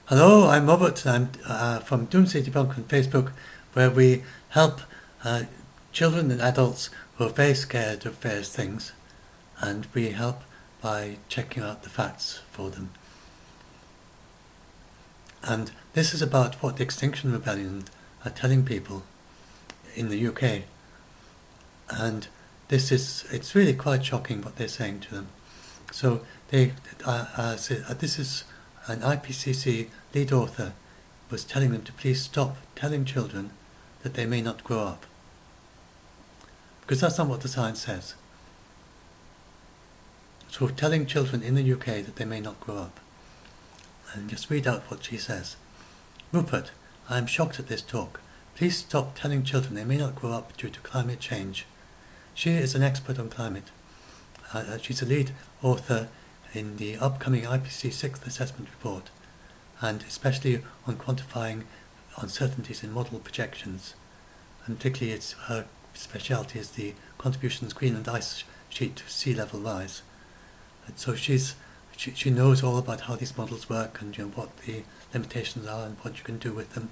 Hello, I'm Robert. I'm from Doomsday Debunk on Facebook, where we help children and adults who are very scared of various things, and we help by checking out the facts for them. And this is about what the Extinction Rebellion are telling people in the UK. And it's really quite shocking what they're saying to them. So this is an IPCC lead author was telling them to please stop telling children that they may not grow up. Because that's not what the science says. So telling children in the UK that they may not grow up. And just read out what she says. Rupert, I am shocked at this talk. Please stop telling children they may not grow up due to climate change. She is an expert on climate. She's a lead author in the upcoming IPCC 6th Assessment Report, and especially on quantifying uncertainties in model projections. And particularly her speciality is the contributions Greenland ice sheet to sea level rise. And so she knows all about how these models work and what the limitations are and what you can do with them.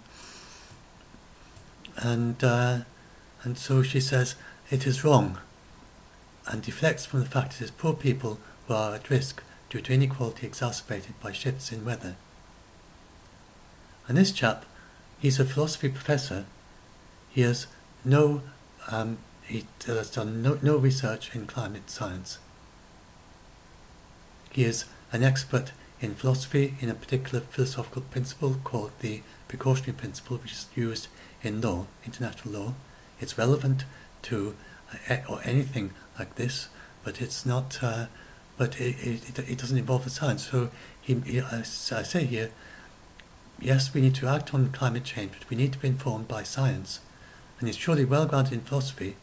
And so she says it is wrong and deflects from the fact it is poor people who are at risk due to inequality exacerbated by shifts in weather. And this chap, he's a philosophy professor. He has he has done no research in climate science. He is an expert in philosophy in a particular philosophical principle called the precautionary principle, which is used in law, international law. It's relevant to or anything like this, but it's not. But it doesn't involve the science. So I say here, yes, we need to act on climate change, but we need to be informed by science. And he's surely well grounded in philosophy,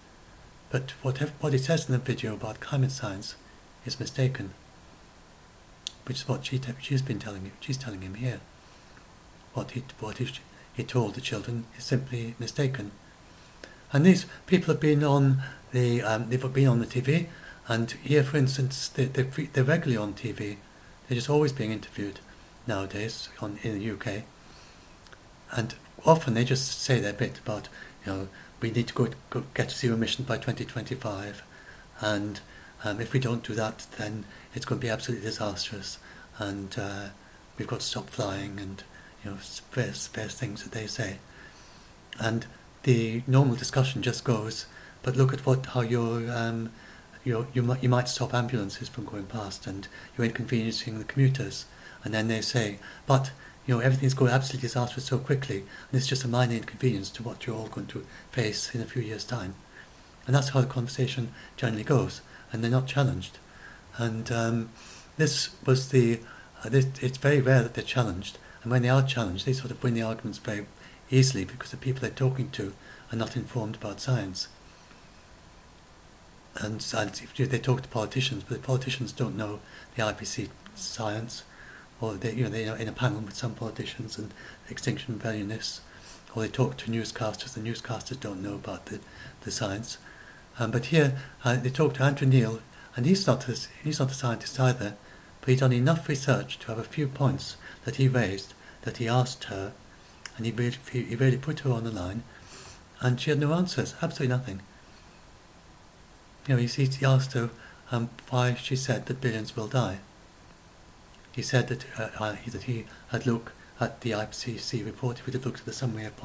but what he says in the video about climate science is mistaken, which is what she's been telling him. She's telling him here. What he told the children is simply mistaken. And these people have been on they've been on the TV. And here, for instance, they're regularly on TV. They're just always being interviewed nowadays in the UK. And often they just say their bit about, we need to go get to zero emissions by 2025. And if we don't do that, then it's going to be absolutely disastrous. And we've got to stop flying and, various things that they say. And the normal discussion just goes, but look at how you might stop ambulances from going past and you're inconveniencing the commuters. And then they say, but everything's going absolutely disastrous so quickly, and it's just a minor inconvenience to what you're all going to face in a few years' time. And that's how the conversation generally goes, and they're not challenged. And this was it's very rare that they're challenged, and when they are challenged, they sort of win the arguments very easily because the people they're talking to are not informed about science. And they talk to politicians, but the politicians don't know the IPCC science, or they're in a panel with some politicians and Extinction Rebellionists, or they talk to newscasters. The newscasters don't know about the science. But here they talk to Andrew Neil, and he's not a scientist either, but he's done enough research to have a few points that he raised, that he asked her, and he really put her on the line, and she had no answers, absolutely nothing. He asked her why she said that billions will die. He said that he had looked at the IPCC report. He would have looked at the summary of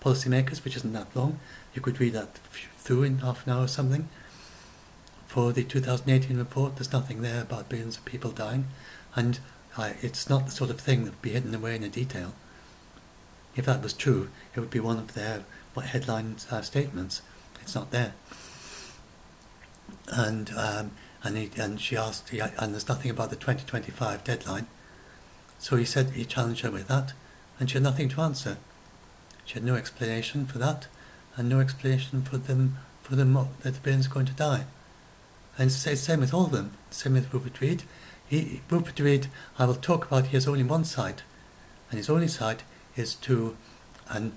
policymakers, which isn't that long. You could read that through in half an hour or something. For the 2018 report, there's nothing there about billions of people dying, and it's not the sort of thing that would be hidden away in a detail. If that was true, it would be one of their headline statements. It's not there. And she asked, and there's nothing about the 2025 deadline. So he said he challenged her with that, and she had nothing to answer. She had no explanation for that, and no explanation for them that the billions are going to die. And it's the same with all of them. Same with Rupert Reed. Rupert Reed, I will talk about. He has only one site, and his only site is to an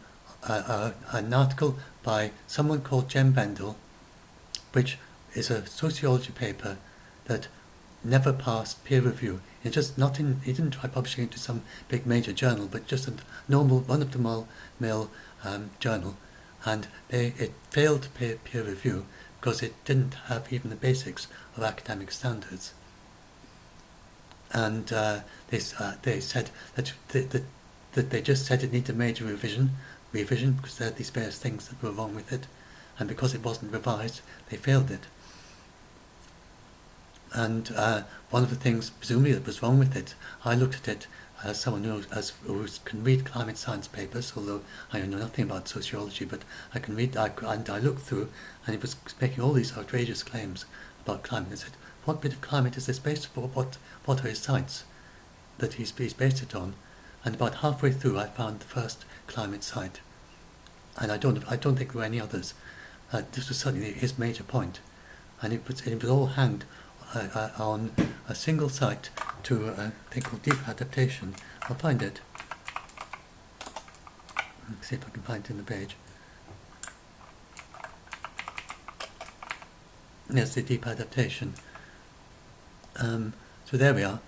article by someone called Jem Bendel, which is a sociology paper that never passed peer review. It's just not in. He didn't try publishing it to some big major journal, but just a normal run-of-the-mill journal, and it failed peer review because it didn't have even the basics of academic standards. And they said that they just said it needed a major revision because there are these various things that were wrong with it, and because it wasn't revised, they failed it. And one of the things, presumably, that was wrong with it, I looked at it as someone who can read climate science papers, although I know nothing about sociology, but I can read, and I looked through, and it was making all these outrageous claims about climate. I said, what bit of climate is this based upon? What are his sites that he's based it on? And about halfway through, I found the first climate site, and I don't think there were any others. This was certainly his major point, and it was all hanged on a single site to a thing called deep adaptation. I'll find it. Let's see if I can find it in the page. Yes, the deep adaptation. So there we are.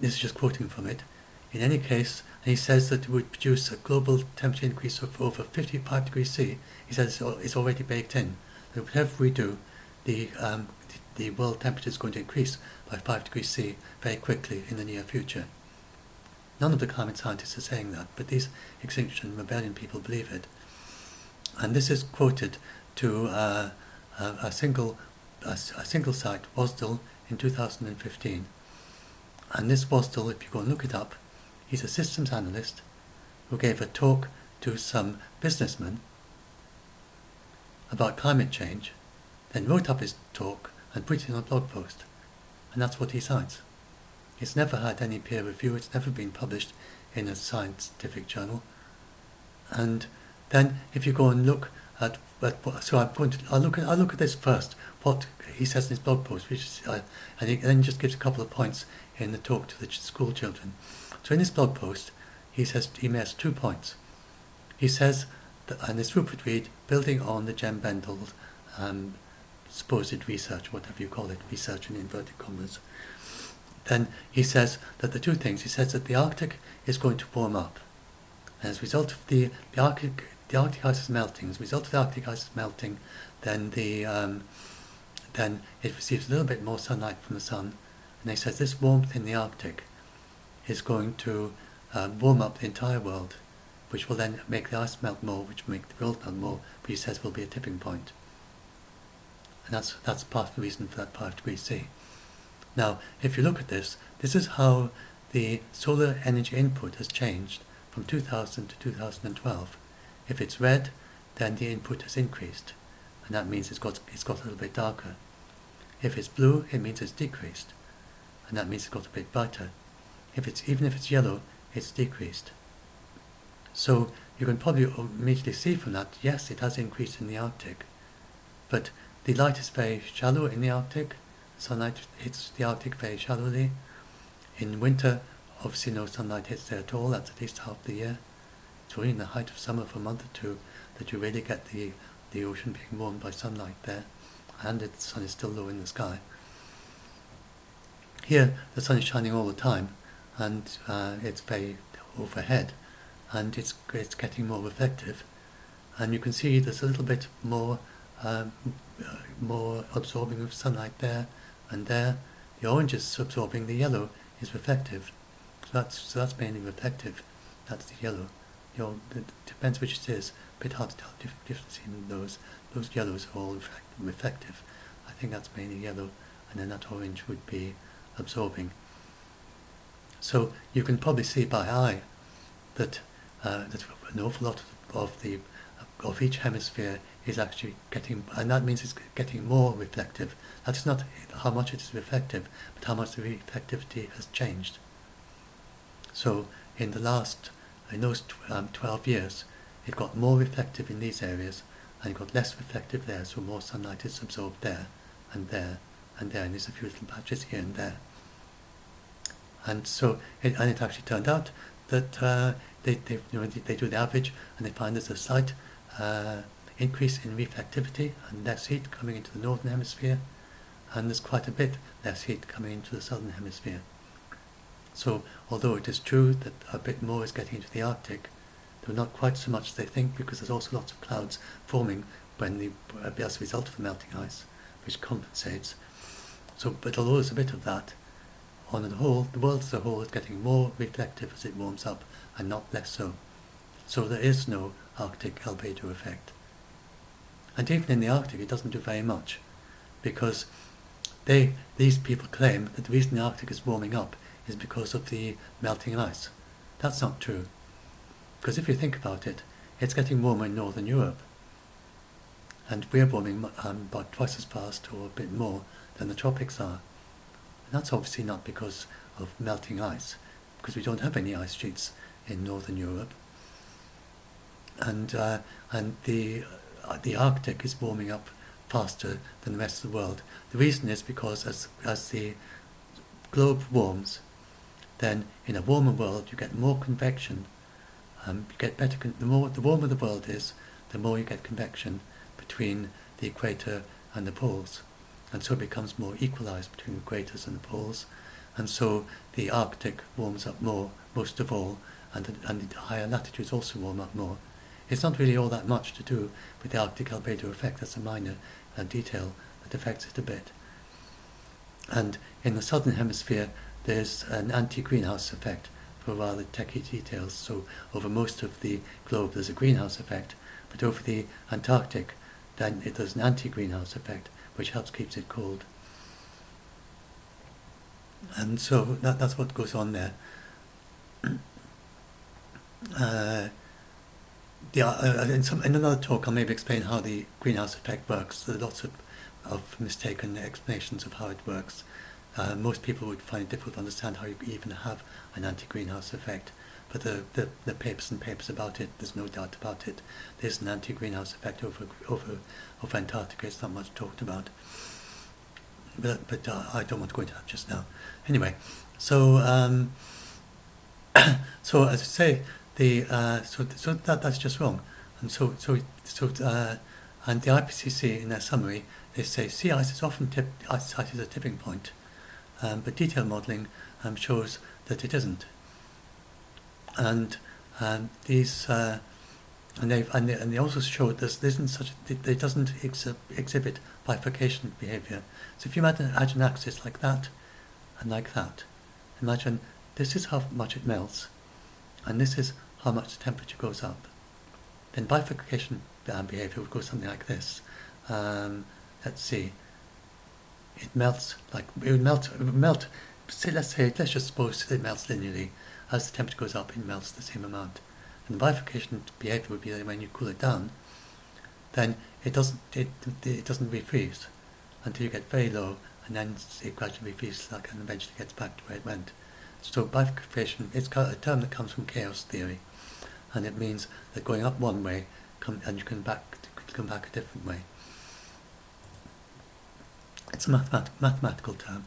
This is just quoting from it. In any case, he says that it would produce a global temperature increase of over 55 degrees C. He says it's already baked in. So whatever we do, the world temperature is going to increase by 5 degrees C very quickly in the near future. None of the climate scientists are saying that, but these Extinction Rebellion people believe it. And this is quoted to a single site, Wasdell, in 2015. And this Wasdell, if you go and look it up, he's a systems analyst who gave a talk to some businessmen about climate change, then wrote up his talk and put it in a blog post. And that's what he cites. It's never had any peer review, it's never been published in a scientific journal. And then if you go and look at I'll look at this first, what he says in his blog post, which is, and he then just gives a couple of points in the talk to the school children. So in his blog post, he makes 2 points. He says, and this would read, building on the Jem Bendel supposed research, whatever you call it, research in inverted commas. Then he says that the two things, he says that the Arctic is going to warm up. And as a result of the Arctic ice is melting. As a result of the Arctic ice is melting, then then it receives a little bit more sunlight from the sun. And he says this warmth in the Arctic is going to warm up the entire world, which will then make the ice melt more, which will make the world melt more, but he says will be a tipping point. And that's part of the reason for that 5 degrees C. Now, if you look at this, this is how the solar energy input has changed from 2000 to 2012. If it's red, then the input has increased, and that means it's got a little bit darker. If it's blue, it means it's decreased, and that means it's got a bit brighter. Even if it's yellow, it's decreased. So you can probably immediately see from that, yes, it has increased in the Arctic, but the light is very shallow in the Arctic. Sunlight hits the Arctic very shallowly. In winter, obviously no sunlight hits there at all. That's at least half the year. It's only in the height of summer for a month or two that you really get the ocean being warmed by sunlight there, and the sun is still low in the sky. Here, the sun is shining all the time, and it's very overhead, and it's getting more reflective, and you can see there's a little bit more absorbing of sunlight there and there. The orange is absorbing, the yellow is reflective. So that's mainly reflective. That's the yellow. It depends which it is. A bit hard to tell the difference in those. Those yellows are all reflective. I think that's mainly yellow, and then that orange would be absorbing. So you can probably see by eye that an awful lot of each hemisphere is actually getting, and that means it's getting more reflective. That's not how much it is reflective, but how much the reflectivity has changed. So in those 12 years, it got more reflective in these areas, and it got less reflective there, so more sunlight is absorbed there, and there, and there, and there's a few little patches here and there. And so, it actually turned out that they do the average, and they find there's a slight increase in reflectivity and less heat coming into the northern hemisphere, and there's quite a bit less heat coming into the southern hemisphere. So although it is true that a bit more is getting into the Arctic, though not quite so much as they think, because there's also lots of clouds forming as a result of the melting ice, which compensates. So, but although there's a bit of that, on the whole, the world as a whole is getting more reflective as it warms up, and not less so. So there is no Arctic albedo effect. And even in the Arctic, it doesn't do very much, because these people claim that the reason the Arctic is warming up is because of the melting ice. That's not true, because if you think about it, it's getting warmer in Northern Europe, and we're warming about twice as fast or a bit more than the tropics are. And that's obviously not because of melting ice, because we don't have any ice sheets in Northern Europe, and the Arctic is warming up faster than the rest of the world. The reason is because as the globe warms, then in a warmer world you get more convection. You get better. The warmer the world is, the more you get convection between the equator and the poles, and so it becomes more equalized between the equators and the poles, and so the Arctic warms up more, most of all, and the higher latitudes also warm up more. It's not really all that much to do with the Arctic albedo effect. That's a minor detail that affects it a bit. And in the southern hemisphere, there's an anti-greenhouse effect for rather techy details. So over most of the globe, there's a greenhouse effect, but over the Antarctic, then there's an anti-greenhouse effect, which helps keep it cold. And so that's what goes on there. In another talk, I'll maybe explain how the greenhouse effect works. There are lots of mistaken explanations of how it works. Most people would find it difficult to understand how you even have an anti-greenhouse effect, but the papers and papers about it, there's no doubt about it. There's an anti-greenhouse effect over Antarctica. It's not much talked about, but I don't want to go into that just now. Anyway, so so as I say, so that's just wrong, and and the IPCC in their summary, they say sea ice is often cited as a tipping point, but detailed modelling shows that it isn't, and these and they also show that there isn't such it doesn't exhibit bifurcation behaviour. So if you imagine an axis like that and like that, imagine this is how much it melts, and this is how much the temperature goes up. Then bifurcation behaviour would go something like this. Let's see. It melts like it would melt. Let's just suppose it melts linearly. As the temperature goes up, it melts the same amount. And the bifurcation behaviour would be that when you cool it down, then it doesn't refreeze until you get very low, and then it gradually refreezes and eventually gets back to where it went. So bifurcation is a term that comes from chaos theory, and it means that going up one way and you can come back a different way. It's a mathematical term.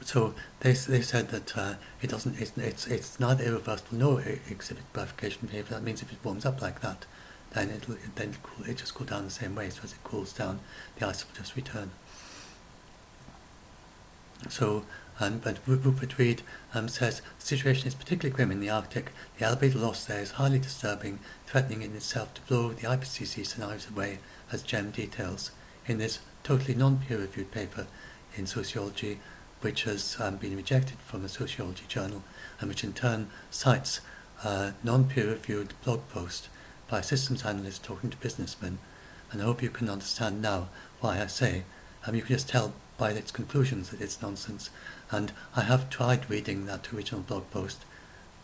So they said that it's neither irreversible nor exhibit bifurcation behavior. That means if it warms up like that, then it just cool down the same way. So as it cools down, the ice will just return. So, but Rupert Reed says the situation is particularly grim in the Arctic. The albedo loss there is highly disturbing, threatening in itself to blow the IPCC scenarios away, as Jem details in this totally non-peer-reviewed paper in sociology, which has been rejected from a sociology journal, and which in turn cites a non-peer-reviewed blog post by a systems analyst talking to businessmen. And I hope you can understand now why I say, you can just tell by its conclusions that it's nonsense. And I have tried reading that original blog post,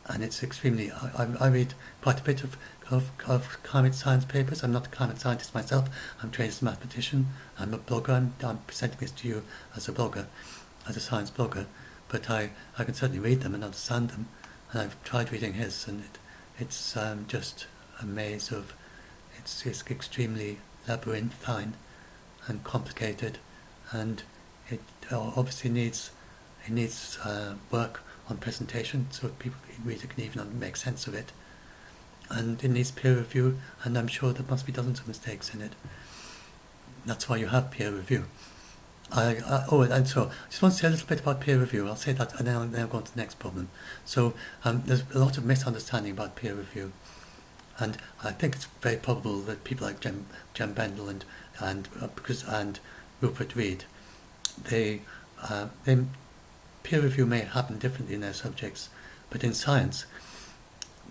and it's extremely, I read quite a bit of climate science papers. I'm not a climate scientist myself. I'm trained as a mathematician. I'm a blogger. I'm presenting this to you as a blogger, as a science blogger, but I can certainly read them and understand them, and I've tried reading his, and it's just a maze of, it's extremely labyrinthine and complicated, and it obviously needs work on presentation so people, reader can even make sense of it, and it needs peer review, and I'm sure there must be dozens of mistakes in it. That's why you have peer review. And so I just want to say a little bit about peer review. I'll say that, and then I'll go on to the next problem. So there's a lot of misunderstanding about peer review, and I think it's very probable that people like Jem Bendel and Rupert Reed, they peer review may happen differently in their subjects, but in science,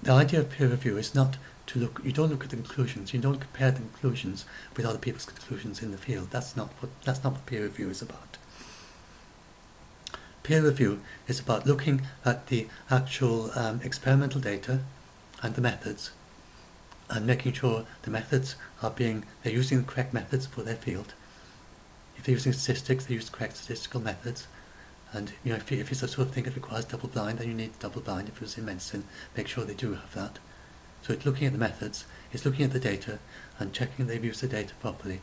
the idea of peer review is not to look. You don't look at the conclusions. You don't compare the conclusions with other people's conclusions in the field. That's not what peer review is about. Peer review is about looking at the actual experimental data and the methods, and making sure the methods they're using the correct methods for their field. If they're using statistics, they use the correct statistical methods. And if it's the sort of thing that requires double blind, then you need double blind. If it was in medicine, make sure they do have that. So it's looking at the methods, it's looking at the data and checking they've used the data properly.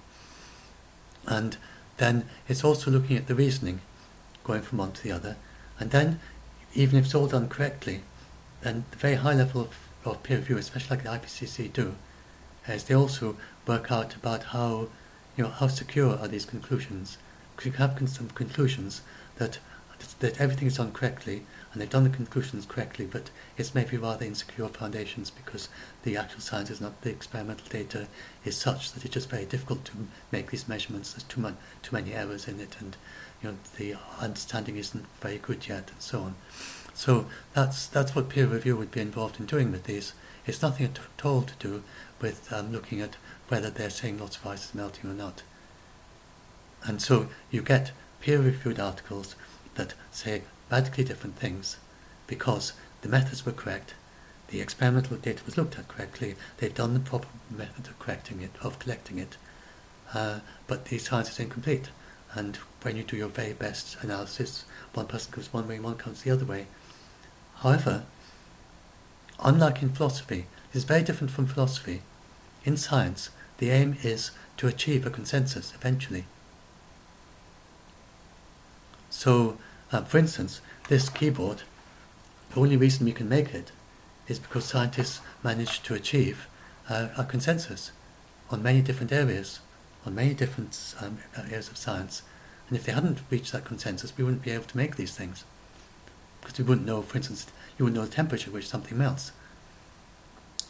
And then it's also looking at the reasoning, going from one to the other. And then, even if it's all done correctly, then the very high level of peer review, especially like the IPCC do, is they also work out about how secure are these conclusions. Because you can have some conclusions that everything is done correctly, and they've done the conclusions correctly, but it's maybe rather insecure foundations because the actual science is not, the experimental data is such that it's just very difficult to make these measurements. There's too many errors in it, and the understanding isn't very good yet, and so on. So that's what peer review would be involved in doing with these. It's nothing at all to do with looking at whether they're saying lots of ice is melting or not. And so you get peer-reviewed articles that say radically different things because the methods were correct, the experimental data was looked at correctly, they've done the proper method of collecting it, but the science is incomplete. And when you do your very best analysis, one person goes one way, one comes the other way. However, unlike in philosophy, this is very different from philosophy. In science, the aim is to achieve a consensus eventually. So, for instance, this keyboard, the only reason we can make it is because scientists managed to achieve a consensus on many different areas, areas of science. And if they hadn't reached that consensus, we wouldn't be able to make these things. Because we wouldn't know, for instance, you wouldn't know the temperature at which something melts.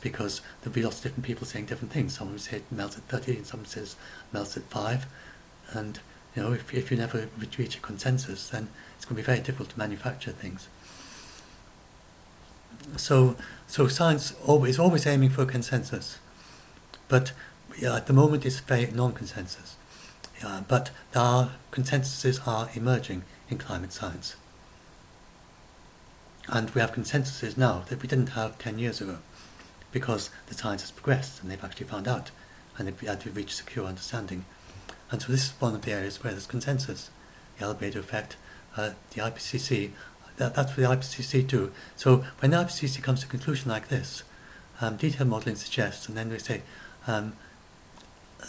Because there'll be lots of different people saying different things. Someone would say it melts at 30, and someone says it melts at 5. And if you never reach a consensus, then it's going to be very difficult to manufacture things. So science is always aiming for a consensus, but at the moment it's very non-consensus. But consensuses are emerging in climate science, and we have consensuses now that we didn't have 10 years ago, because the science has progressed and they've actually found out, and they've had to reach secure understanding. And so this is one of the areas where there's consensus. The albedo effect, the IPCC, that's what the IPCC do. So when the IPCC comes to a conclusion like this, detailed modelling suggests, and then they say, and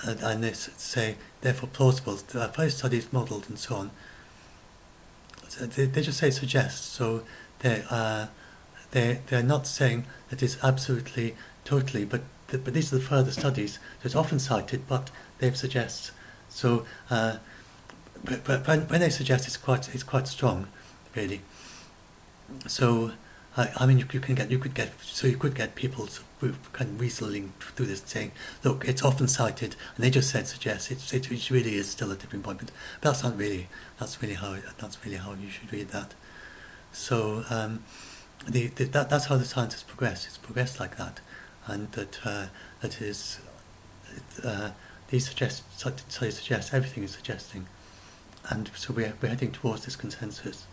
they say, therefore plausible, further studies modelled and so on. So they just say suggests. So they're not saying that it's absolutely, totally, but these are the further studies. So it's often cited, but they suggest. So, but when they suggest, it's quite strong, really. So, I mean, you could get people who can reasoning through this saying, look, it's often cited, and they just said suggest. It really is still a tipping point, but that's really how you should read that. So, that's how the science has progressed. It's progressed like that, and these studies suggest everything is suggesting, and so we're heading towards this consensus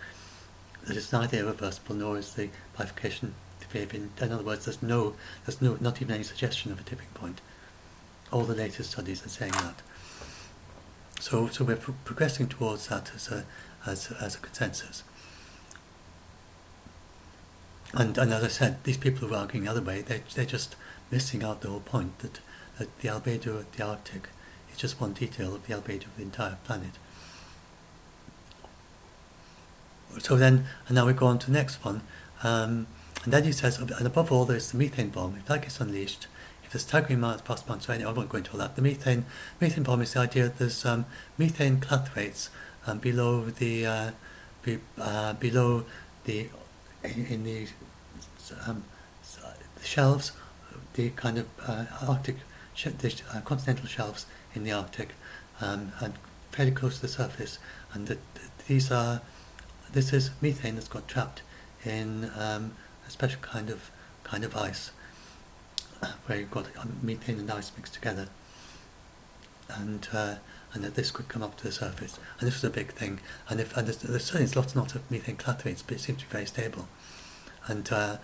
that it's neither irreversible nor is the bifurcation to behave in. In other words, there's not even any suggestion of a tipping point. All the latest studies are saying that. So we're progressing towards that as a consensus. And as I said, these people who are arguing the other way, they're just missing out the whole point that the albedo of the Arctic is just one detail of the albedo of the entire planet. So then, and now we go on to the next one, and then he says, and above all, there's the methane bomb. If that gets unleashed, if if the staggering amounts passed on, so anyway, I won't go into all that. The methane problem is the idea that there's methane clathrates below the in the shelves, the kind of Arctic, continental shelves in the Arctic, and fairly close to the surface, and this is methane that's got trapped in a special kind of ice, where you've got methane and ice mixed together, and that this could come up to the surface, and this was a big thing. And there's certainly lots and lots of methane clathrates, but it seems to be very stable, and so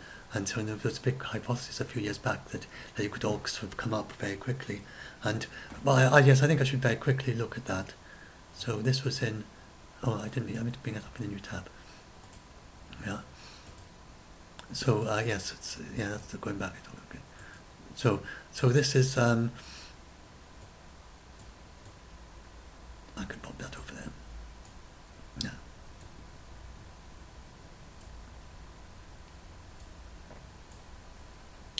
there was a big hypothesis a few years back that it could all sort of come up very quickly. And well, yes, I think I should very quickly look at that. So this was in. Oh, I meant to bring it up in a new tab. Yeah. So yes, that's going back. Okay. So this is. I could pop that over there. Yeah.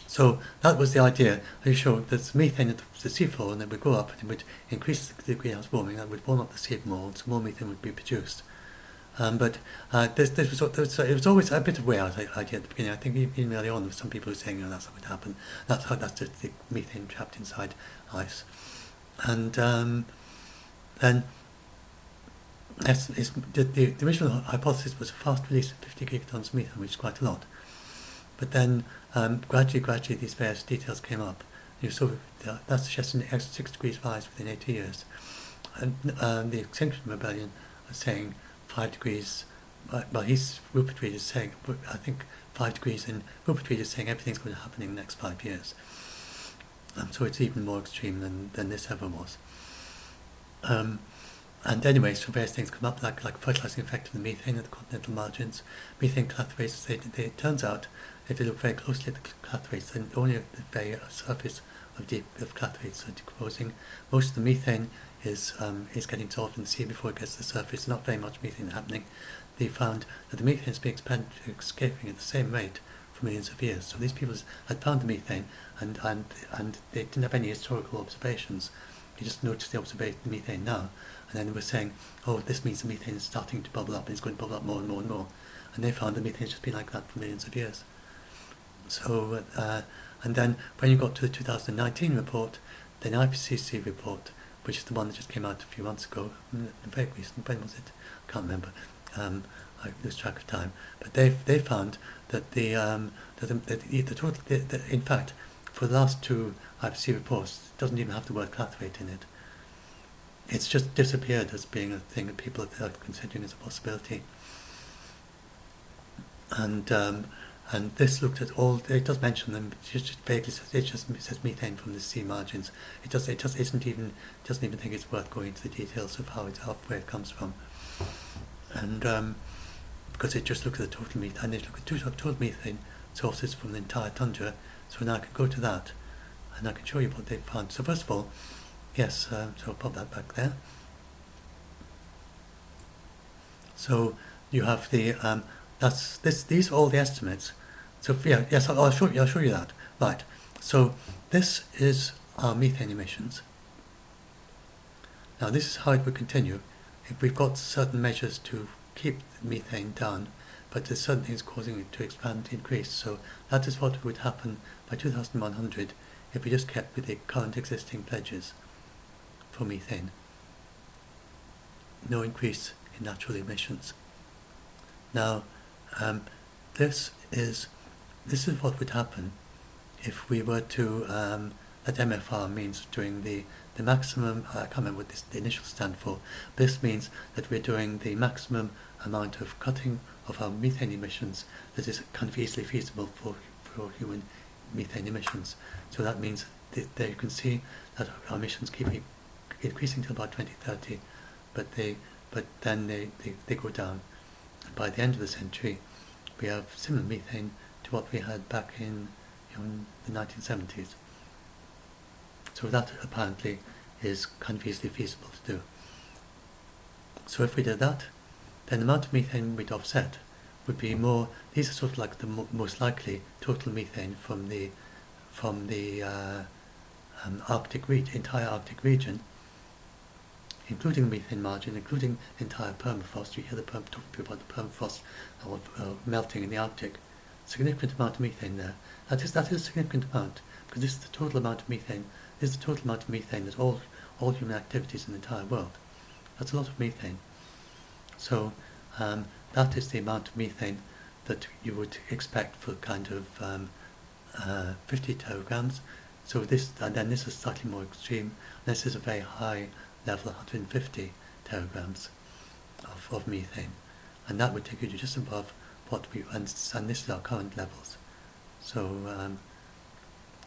So that was the idea. I showed there's methane at the seafloor, and then would go up, and it would increase the greenhouse warming, and would warm up the sea more, so more methane would be produced. But it was always a bit of way out idea at the beginning. I think even early on, there were some people who were saying, that's not going to happen. That's just the methane trapped inside ice. And then the original hypothesis was a fast release of 50 gigatons of methane, which is quite a lot. But then gradually these various details came up. You saw that suggests an extra 6 degrees rise within 80 years. And the Extinction Rebellion was saying 5 degrees. Well, Rupert Reed is saying, I think 5 degrees, and Rupert Reed is saying everything's going to happen in the next 5 years. So it's even more extreme than this ever was. And anyway, so various things come up, like fertilizing effect of the methane at the continental margins. Methane clathrates, it turns out, if you look very closely at the clathrates, then only at the very surface of clathrates are decomposing. Most of the methane is getting dissolved in the sea before it gets to the surface. Not very much methane happening. They found that the methane is being escaping at the same rate for millions of years. So these people had found the methane, and they didn't have any historical observations. They just noticed the methane now, and then they were saying, oh, this means the methane is starting to bubble up, and it's going to bubble up more and more and more. And they found the methane has just been like that for millions of years. So, and then when you got to the 2019 report, the IPCC report, which is the one that just came out a few months ago, very recent, when was it? I can't remember. I lose track of time. But they found that the total, in fact, for the last 2 IPCC reports, it doesn't even have the word clathrate in it. It's just disappeared as being a thing that people are considering as a possibility. And this looked at all. It does mention them. It just vaguely says, says methane from the sea margins. It doesn't even think it's worth going into the details of where it comes from. And because it just looked at the total methane, and they look at total methane sources from the entire tundra. So now I can go to that, and I can show you what they found. So first of all, yes. So I'll pop that back there. So you have the these are all the estimates. So yeah, yes, I'll show you that. Right. So this is our methane emissions. Now this is how it would continue if we've got certain measures to keep the methane down, but there's certain things causing it to expand, increase. So that is what would happen by 2100 if we just kept with the current existing pledges for methane. No increase in natural emissions. Now, this is what would happen if we were to, that MFR means doing the maximum, I can't remember what the initial stand for. This means that we're doing the maximum amount of cutting of our methane emissions that is kind of easily feasible for human methane emissions. So that means there you can see that our emissions keep increasing till about 2030, but then they go down. And by the end of the century, we have similar methane to what we had back in the 1970s. So that apparently is kind of easily feasible to do. So if we did that, then the amount of methane we'd offset would be more. These are sort of like the most likely total methane from the entire Arctic region, including the methane margin, including the entire permafrost. You hear the talking about the permafrost melting in the Arctic. Significant amount of methane there. That is a significant amount, because this is the total amount of methane. This is the total amount of methane that all human activities in the entire world. That's a lot of methane. So that is the amount of methane that you would expect for kind of 50 teragrams. So this, and then this is slightly more extreme. This is a very high level, 150 teragrams of methane, and that would take you to just above what we, and this is our current levels. So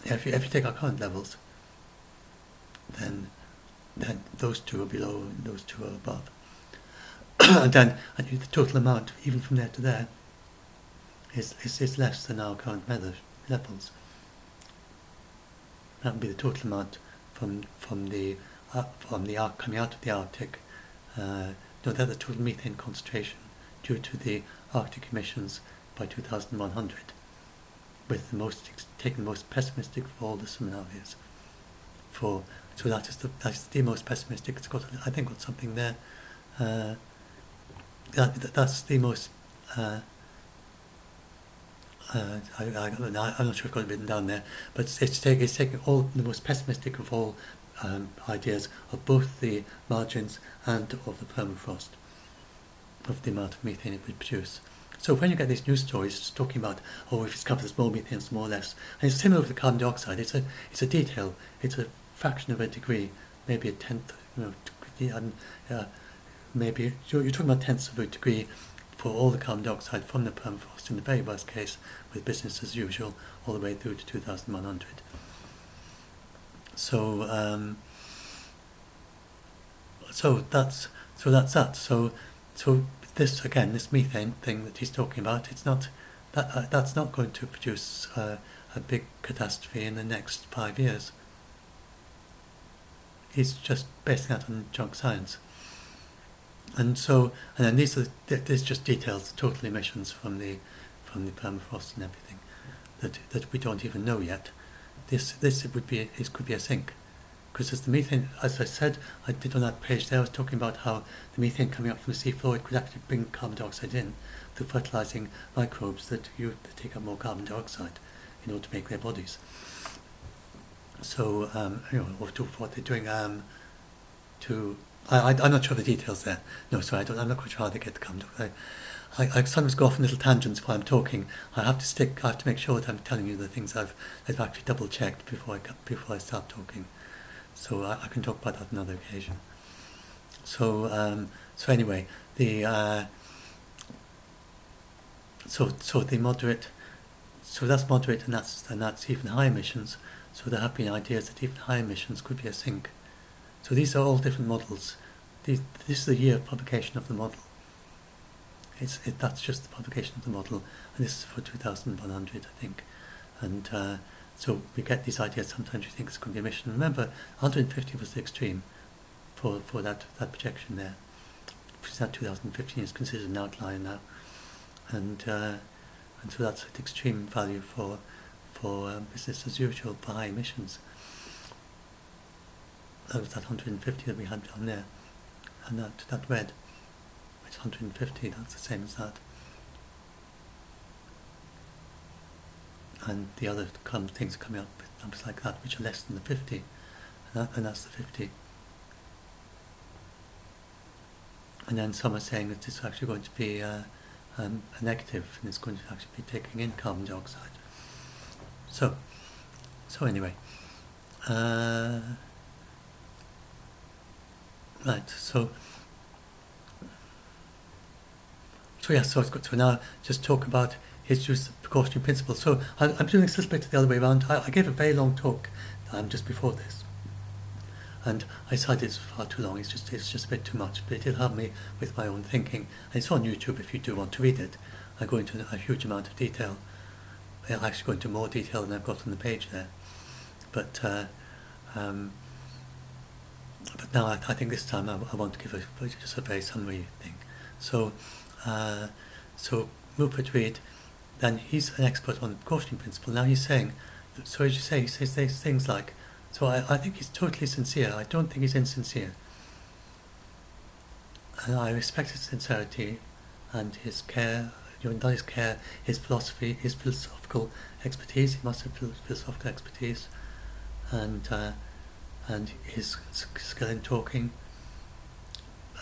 if you take our current levels, then those two are below and those two are above. And then the total amount, even from there to there, is less than our current levels. That would be the total amount from the coming out of the Arctic. No, that's the total methane concentration due to the Arctic emissions by 2100, with taking the most pessimistic of all the scenarios. So that's the most pessimistic. It's got, I think, got something there. That's the most. I'm not sure I've got it written down there, but it's taking all the most pessimistic of all ideas of both the margins and of the permafrost, of the amount of methane it would produce. So when you get these news stories talking about, if it's covered as more methane, it's more or less, and it's similar with the carbon dioxide. It's a detail. It's a fraction of a degree, maybe a tenth. Maybe you're talking about tenths of a degree for all the carbon dioxide from the permafrost in the very worst case, with business as usual all the way through to 2100. So that's that. So this again, this methane thing that he's talking about, it's not that's not going to produce a big catastrophe in the next 5 years. He's just basing that on junk science. And then this just details the total emissions from the permafrost and everything that we don't even know yet. This could be a sink, because as the methane, as I said, I did on that page there, I was talking about how the methane coming up from the seafloor could actually bring carbon dioxide in through fertilizing microbes that take up more carbon dioxide in order to make their bodies. So or to what they're doing I'm not sure of the details there. No, sorry, I'm not quite sure how they get the carbon dioxide. I sometimes go off on little tangents while I'm talking. I have to make sure that I'm telling you the things I've actually double checked before I start talking. So I can talk about that on another occasion. So anyway, so the moderate, so that's moderate, and that's even high emissions. So there have been ideas that even high emissions could be a sink. So these are all different models. This is the year of publication of the model. That's just the publication of the model, and this is for 2100, I think. And so we get these ideas. Sometimes you think it's going to be emission. Remember, 150 was the extreme for that projection there. Which is that 2015 is considered an outlier now, and so that's an extreme value for business as usual for high emissions. That was that 150 that we had down there, and that red, which is 150, that's the same as that. And the other things are coming up with numbers like that, which are less than the 50, and that's the 50. And then some are saying that this is actually going to be a negative, and it's going to actually be taking in carbon dioxide. So anyway. Right, so now just talk about his use of precautionary principles. So I'm doing this a little bit the other way around. I gave a very long talk just before this, and I decided it's far too long. It's just a bit too much, but it did help me with my own thinking. And it's on YouTube if you do want to read it. I go into a huge amount of detail. I'll actually go into more detail than I've got on the page there, but now I think this time I want to give just a very summary thing. So Rupert Reed, then he's an expert on the precautionary principle. Now he's saying, so as you say, he says things like So I think he's totally sincere. I don't think he's insincere. And I respect his sincerity and his care, not his care, his philosophy, his philosophical expertise. He must have philosophical expertise, and his skill in talking.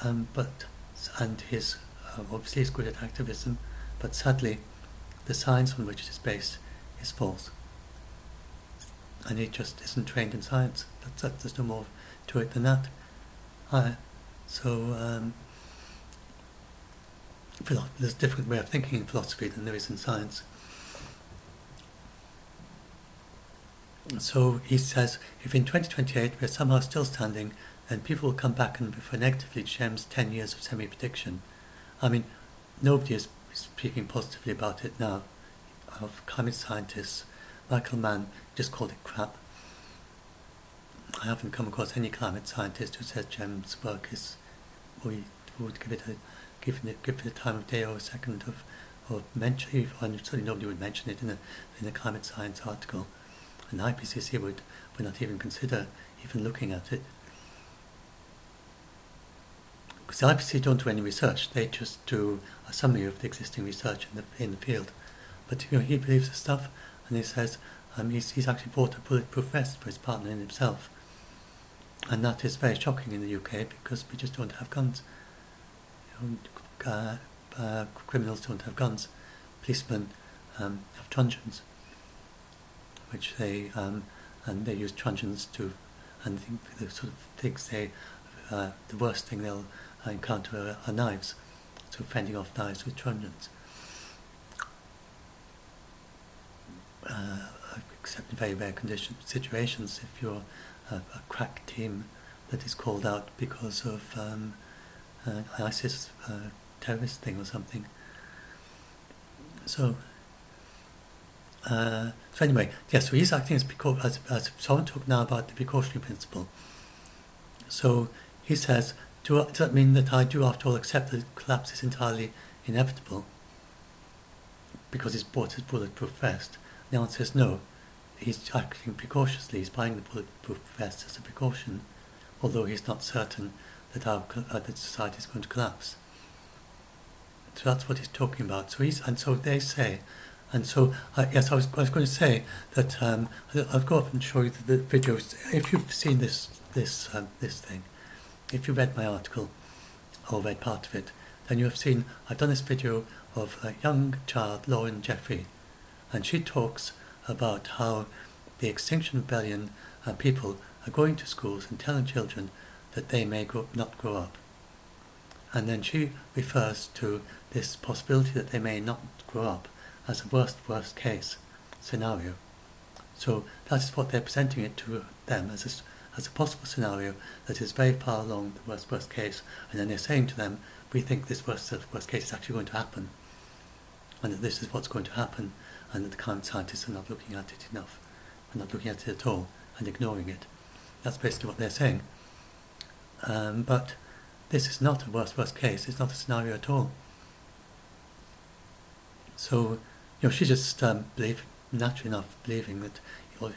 And his obviously he's good at activism, but sadly, the science on which it is based is false. And he just isn't trained in science. There's no more to it than that. There's a different way of thinking in philosophy than there is in science. So he says, if in 2028 we're somehow still standing, then people will come back and refer negatively to Shem's 10 years of semi-prediction. I mean, nobody is speaking positively about it now. Of climate scientists, Michael Mann just called it crap. I haven't come across any climate scientist who says Shem's work is, we would give it a time of day or a second of mention, and certainly nobody would mention it in a climate science article. And the IPCC would not even consider even looking at it. Because the IPCC don't do any research, they just do a summary of the existing research in the field. But he believes the stuff, and he says he's actually bought a bulletproof vest for his partner and himself. And that is very shocking in the UK because we just don't have guns. Criminals don't have guns. Policemen have truncheons, which they use truncheons to, and the sort of things the worst thing they'll encounter are knives, so fending off knives with truncheons. Except in very rare situations, if you're a crack team that is called out because of an ISIS terrorist thing or something. So anyway, so he's acting as so I want to talk now about the precautionary principle. So he says, does that mean that I do after all accept that collapse is entirely inevitable because he's bought his bulletproof vest? The answer is no. He's acting precautiously. He's buying the bulletproof vest as a precaution, although he's not certain that that society is going to collapse. So that's what he's talking about. So they say, and so yes, I was going to say that I'll go up and show you the videos. If you've seen this thing, if you read my article or read part of it, then you have seen I've done this video of a young child, Lauren Jeffrey, and she talks about how the Extinction Rebellion people are going to schools and telling children that they may not grow up. And then she refers to this possibility that they may not grow up as a worst case scenario. So that is what they're presenting it to them as a possible scenario that is very far along the worst case, and then they're saying to them, we think this worst case is actually going to happen, and that this is what's going to happen, and that the climate scientists are not looking at it enough, and not looking at it at all, and ignoring it. That's basically what they're saying. But this is not a worst case. It's not a scenario at all. So, she just naturally enough believing that,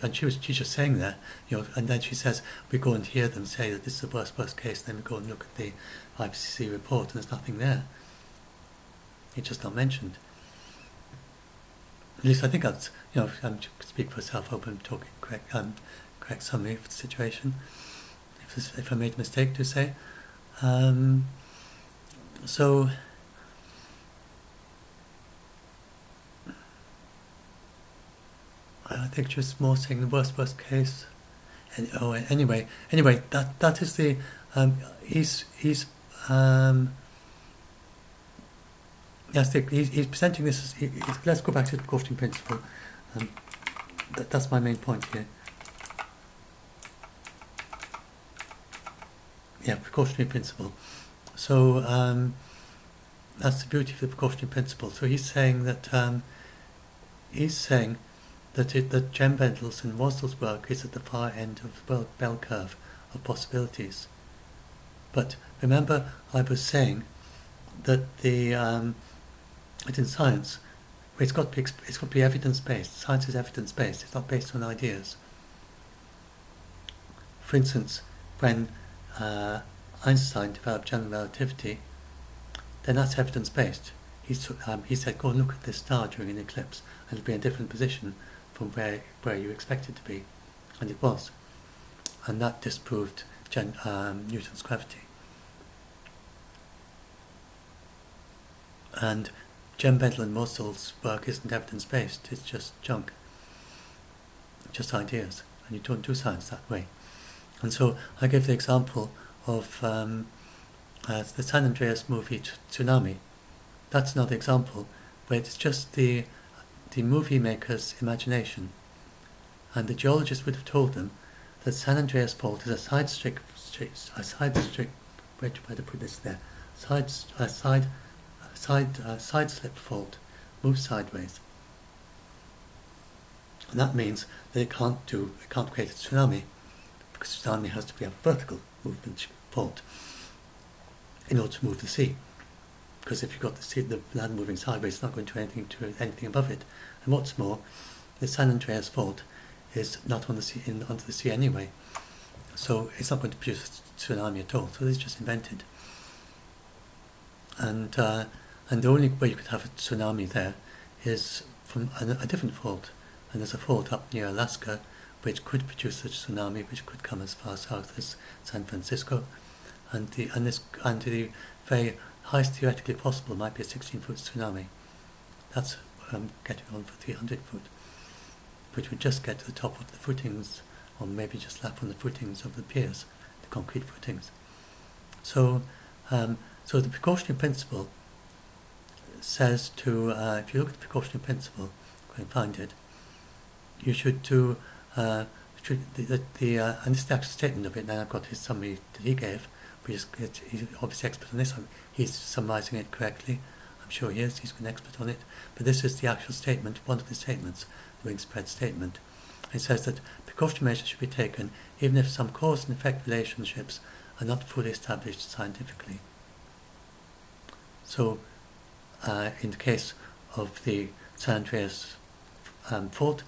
and she's just saying that, and then she says, we go and hear them say that this is the worst case, then we go and look at the IPCC report, and there's nothing there. It's just not mentioned. At least I think that's, speak for myself, I hope I'm talking correct summary of the situation. If I made a mistake to say. So I think just more saying the worst case. Anyway, that is the he's presenting this as let's go back to the precautionary principle. That's my main point here. Yeah, precautionary principle. So that's the beauty of the precautionary principle. So he's saying that that Jem Bendel's and Wassell's work is at the far end of the bell curve of possibilities. But remember, I was saying that that in science, it's got to be evidence based. Science is evidence based. It's not based on ideas. for instance, when Einstein developed general relativity, then that's evidence-based. He said, go and look at this star during an eclipse, and it'll be in a different position from where you expect it to be, and it was. And that disproved Newton's gravity. And Jem Bendel and Mosel's work isn't evidence-based, it's just junk, just ideas, and you don't do science that way. And so I gave the example of the San Andreas movie Tsunami. That's another example where it's just the movie maker's imagination, and the geologist would have told them that San Andreas fault is a side slip fault, moves sideways, and that means that it can't create a tsunami, because tsunami has to be a vertical movement fault in order to move the sea. Because if you've got the land moving sideways, it's not going to do anything above it. And what's more, the San Andreas fault is not on the sea, onto the sea anyway, so it's not going to produce a tsunami at all. So it's just invented. And the only way you could have a tsunami there is from a different fault. And there's a fault up near Alaska which could produce a tsunami, which could come as far south as San Francisco, and the very highest theoretically possible might be a 16-foot tsunami. That's getting on for 300 foot, which would just get to the top of the footings, or maybe just lap on the footings of the piers, the concrete footings. So the precautionary principle says to, if you look at the precautionary principle, go and find it, you should do, and this is the actual statement of it, and I've got his summary that he gave, he's obviously expert on this one. He's summarising it correctly. I'm sure he is. He's an expert on it. But this is the actual statement, one of the statements, the wing spread statement. It says that precautionary measures should be taken even if some cause and effect relationships are not fully established scientifically. So, in the case of the San Andreas fault,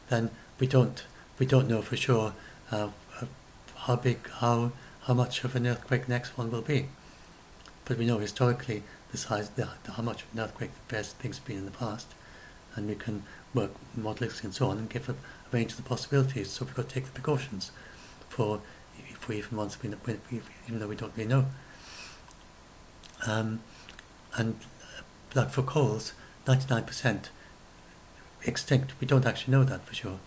then we don't know for sure how much of an earthquake the next one will be. But we know historically the size, how much of an earthquake the best things have been in the past, and we can work models and so on and give a range of the possibilities. So we've got to take the precautions for even ones even though we don't really know. And like for coals, 99% extinct. We don't actually know that for sure,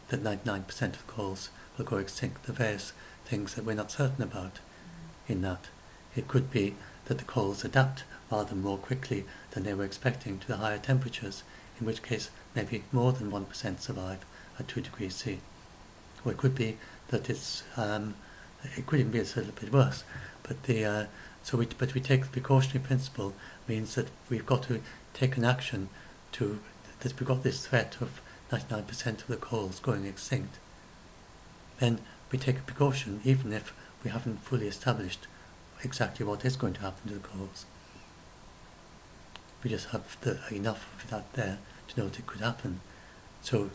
that 99% of coals will go extinct. The various things that we're not certain about in that. It could be that the coals adapt rather more quickly than they were expecting to the higher temperatures, in which case maybe more than 1% survive at 2 degrees C. Or it could be that it could even be a little bit worse. But we take the precautionary principle means that we've got to take an action that we've got this threat of 99% of the coals going extinct. Then we take a precaution even if we haven't fully established exactly what is going to happen to the coals. We just have enough of that there to know that it could happen. So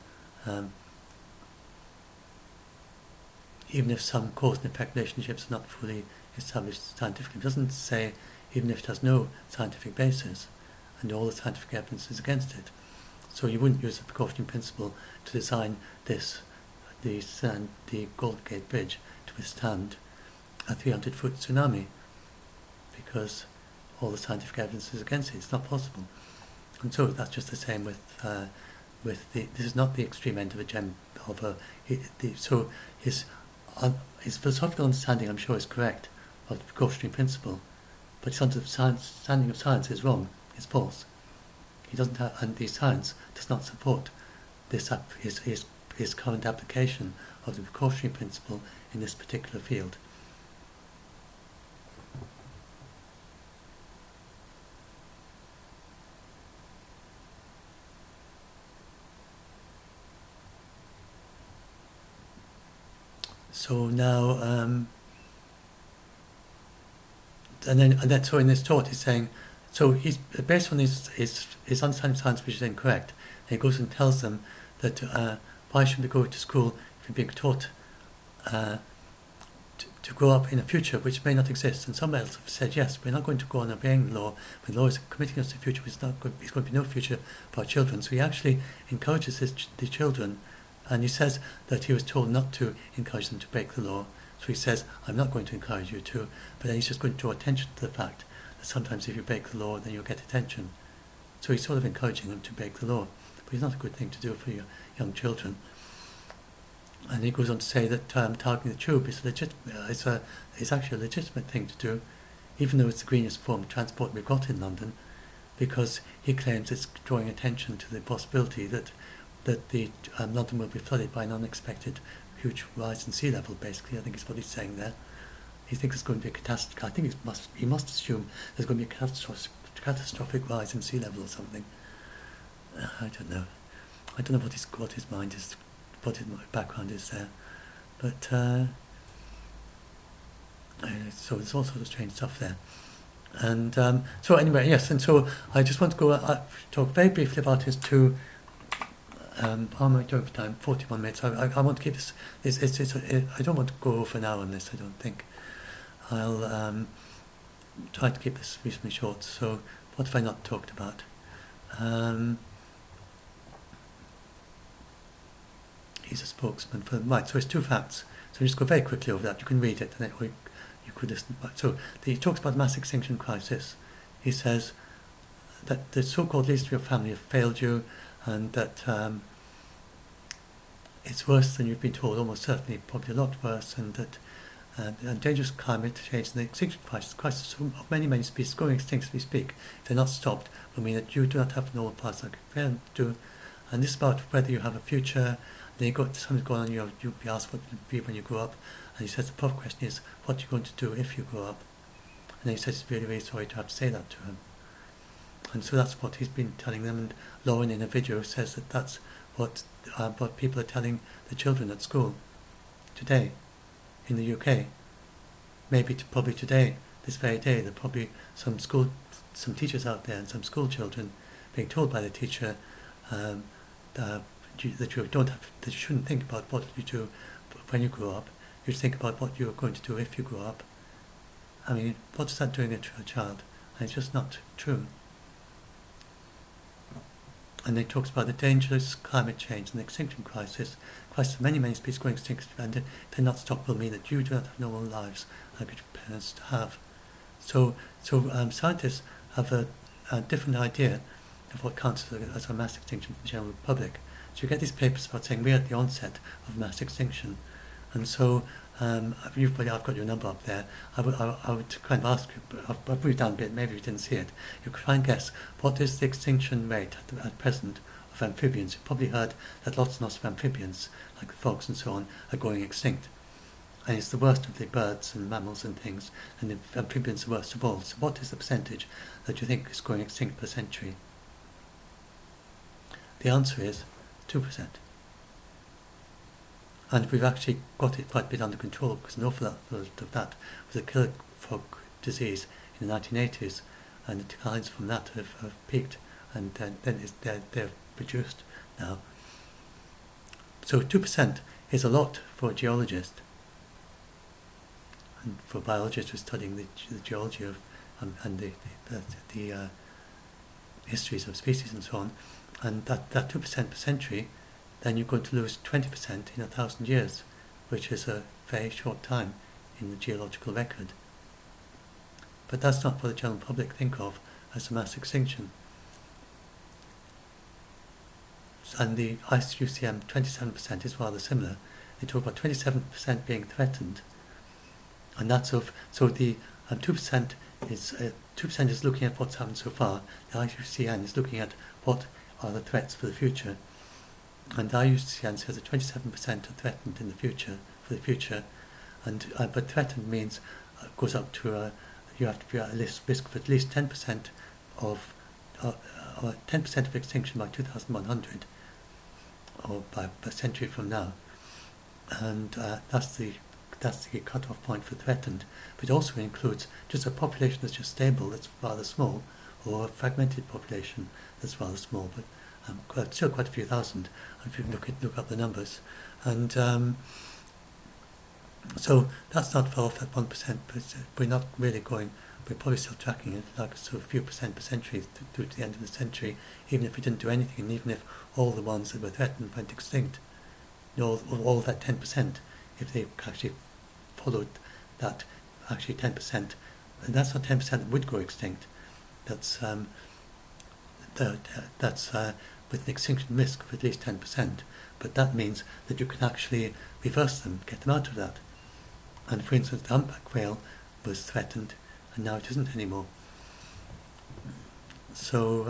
even if some cause and effect relationships are not fully established scientifically, it doesn't say even if it has no scientific basis and all the scientific evidence is against it. So you wouldn't use the precautionary principle to design the Golden Gate Bridge to withstand a 300-foot tsunami, because all the scientific evidence is against it. It's not possible. And so that's just the same with this is not the extreme end of a gem of a. So his philosophical understanding, I'm sure, is correct of the precautionary principle, but his understanding of science is wrong. It's false. He doesn't have, and the science does not support this his current application of the precautionary principle in this particular field. So now, so in this talk he's saying, so he's based on his understanding of science, which is incorrect. And he goes and tells them that why should we go to school if we're being taught to grow up in a future which may not exist. And some else have said, yes, we're not going to go on obeying the law. When the law is committing us to a future which is not good, there's going to be no future for our children. So he actually encourages the children, and he says that he was told not to encourage them to break the law. So he says, I'm not going to encourage you to, but then he's just going to draw attention to the fact that sometimes if you break the law, then you'll get attention. So he's sort of encouraging them to break the law, but it's not a good thing to do for your young children. And he goes on to say that targeting the tube is it's actually a legitimate thing to do, even though it's the greenest form of transport we've got in London, because he claims it's drawing attention to the possibility that the London will be flooded by an unexpected huge rise in sea level. Basically, I think is what he's saying there. He thinks it's going to be a catastrophe. I think he must assume there's going to be a catastrophic rise in sea level or something. I don't know. I don't know what his mind is, what his background is there, but so there's all sorts of strange stuff there. And so anyway, yes. And so I just want to go talk very briefly about his two. How am I doing for time? 41 minutes. I want to keep this. I don't want to go over an hour on this. I don't think. I'll try to keep this reasonably short. So what have I not talked about? He's a spokesman for right. So it's two facts. So just go very quickly over that. You can read it, and then you could listen. So he talks about the mass extinction crisis. He says that the so-called leaders of your family have failed you, and that it's worse than you've been told. Almost certainly, probably a lot worse, and that dangerous climate change and the extinction crisis of many species going extinct as we speak, if they're not stopped, will mean that you do not have normal paths like your parents do. And this is about whether you have a future. Then something's going on, you'll be asked what you'll be when you grow up. And he says the proper question is, what are you going to do if you grow up? And then he says he's really, really sorry to have to say that to him. And so that's what he's been telling them. And Lauren, in a video, says that that's what people are telling the children at school today in the UK. Maybe probably today, this very day, there are probably some teachers out there and some school children being told by the teacher that you shouldn't think about what you do when you grow up. You should think about what you're going to do if you grow up. I mean, what's that doing to a child? And it's just not true. And then he talks about the dangerous climate change and the extinction crisis of many species going extinct, and if they're not stopped will mean that you do not have normal lives like your parents have. So scientists have a different idea of what counts as a mass extinction for the general public. So you get these papers about saying we're at the onset of mass extinction. And so I've got your number up there. I would kind of ask you, I've put it down a bit, maybe you didn't see it. You could try and guess what is the extinction rate at present of amphibians. You've probably heard that lots and lots of amphibians, like the frogs and so on, are going extinct. And it's the worst of the birds and mammals and things, and the amphibians are the worst of all. So what is the percentage that you think is going extinct per century? The answer is 2%. And we've actually got it quite a bit under control, because an awful lot of that was a killer frog disease in the 1980s, and the declines from that have peaked, and then they're reduced now. So 2% is a lot for a geologist, and for a biologist who's studying the geology of and the histories of species and so on. And that 2% per century, then you're going to lose 20% in 1,000 years, which is a very short time in the geological record. But that's not what the general public think of as a mass extinction. And the IUCN 27% is rather similar. They talk about 27% being threatened, and that's so the 2% is looking at what's happened so far. The IUCN is looking at what are the threats for the future. And the IUCN says that 27% are threatened in the future, and but threatened means goes up to you have to be at a risk of at least 10% of 10% of extinction by 2100, or by a century from now, and that's the cut-off point for threatened. But it also includes just a population that's just stable, that's rather small, or a fragmented population that's rather small, but still quite a few thousand if you look up the numbers. And So that's not far off that 1%, but we're not really going, we're probably still tracking it like sort of a few percent per century through to the end of the century, even if we didn't do anything, and even if all the ones that were threatened went extinct, all that 10%, if they actually followed that, actually 10%, and that's not 10% that would go extinct, that's with an extinction risk of at least 10%, but that means that you can actually reverse them, get them out of that. And for instance, the humpback whale was threatened, and now it isn't anymore. So,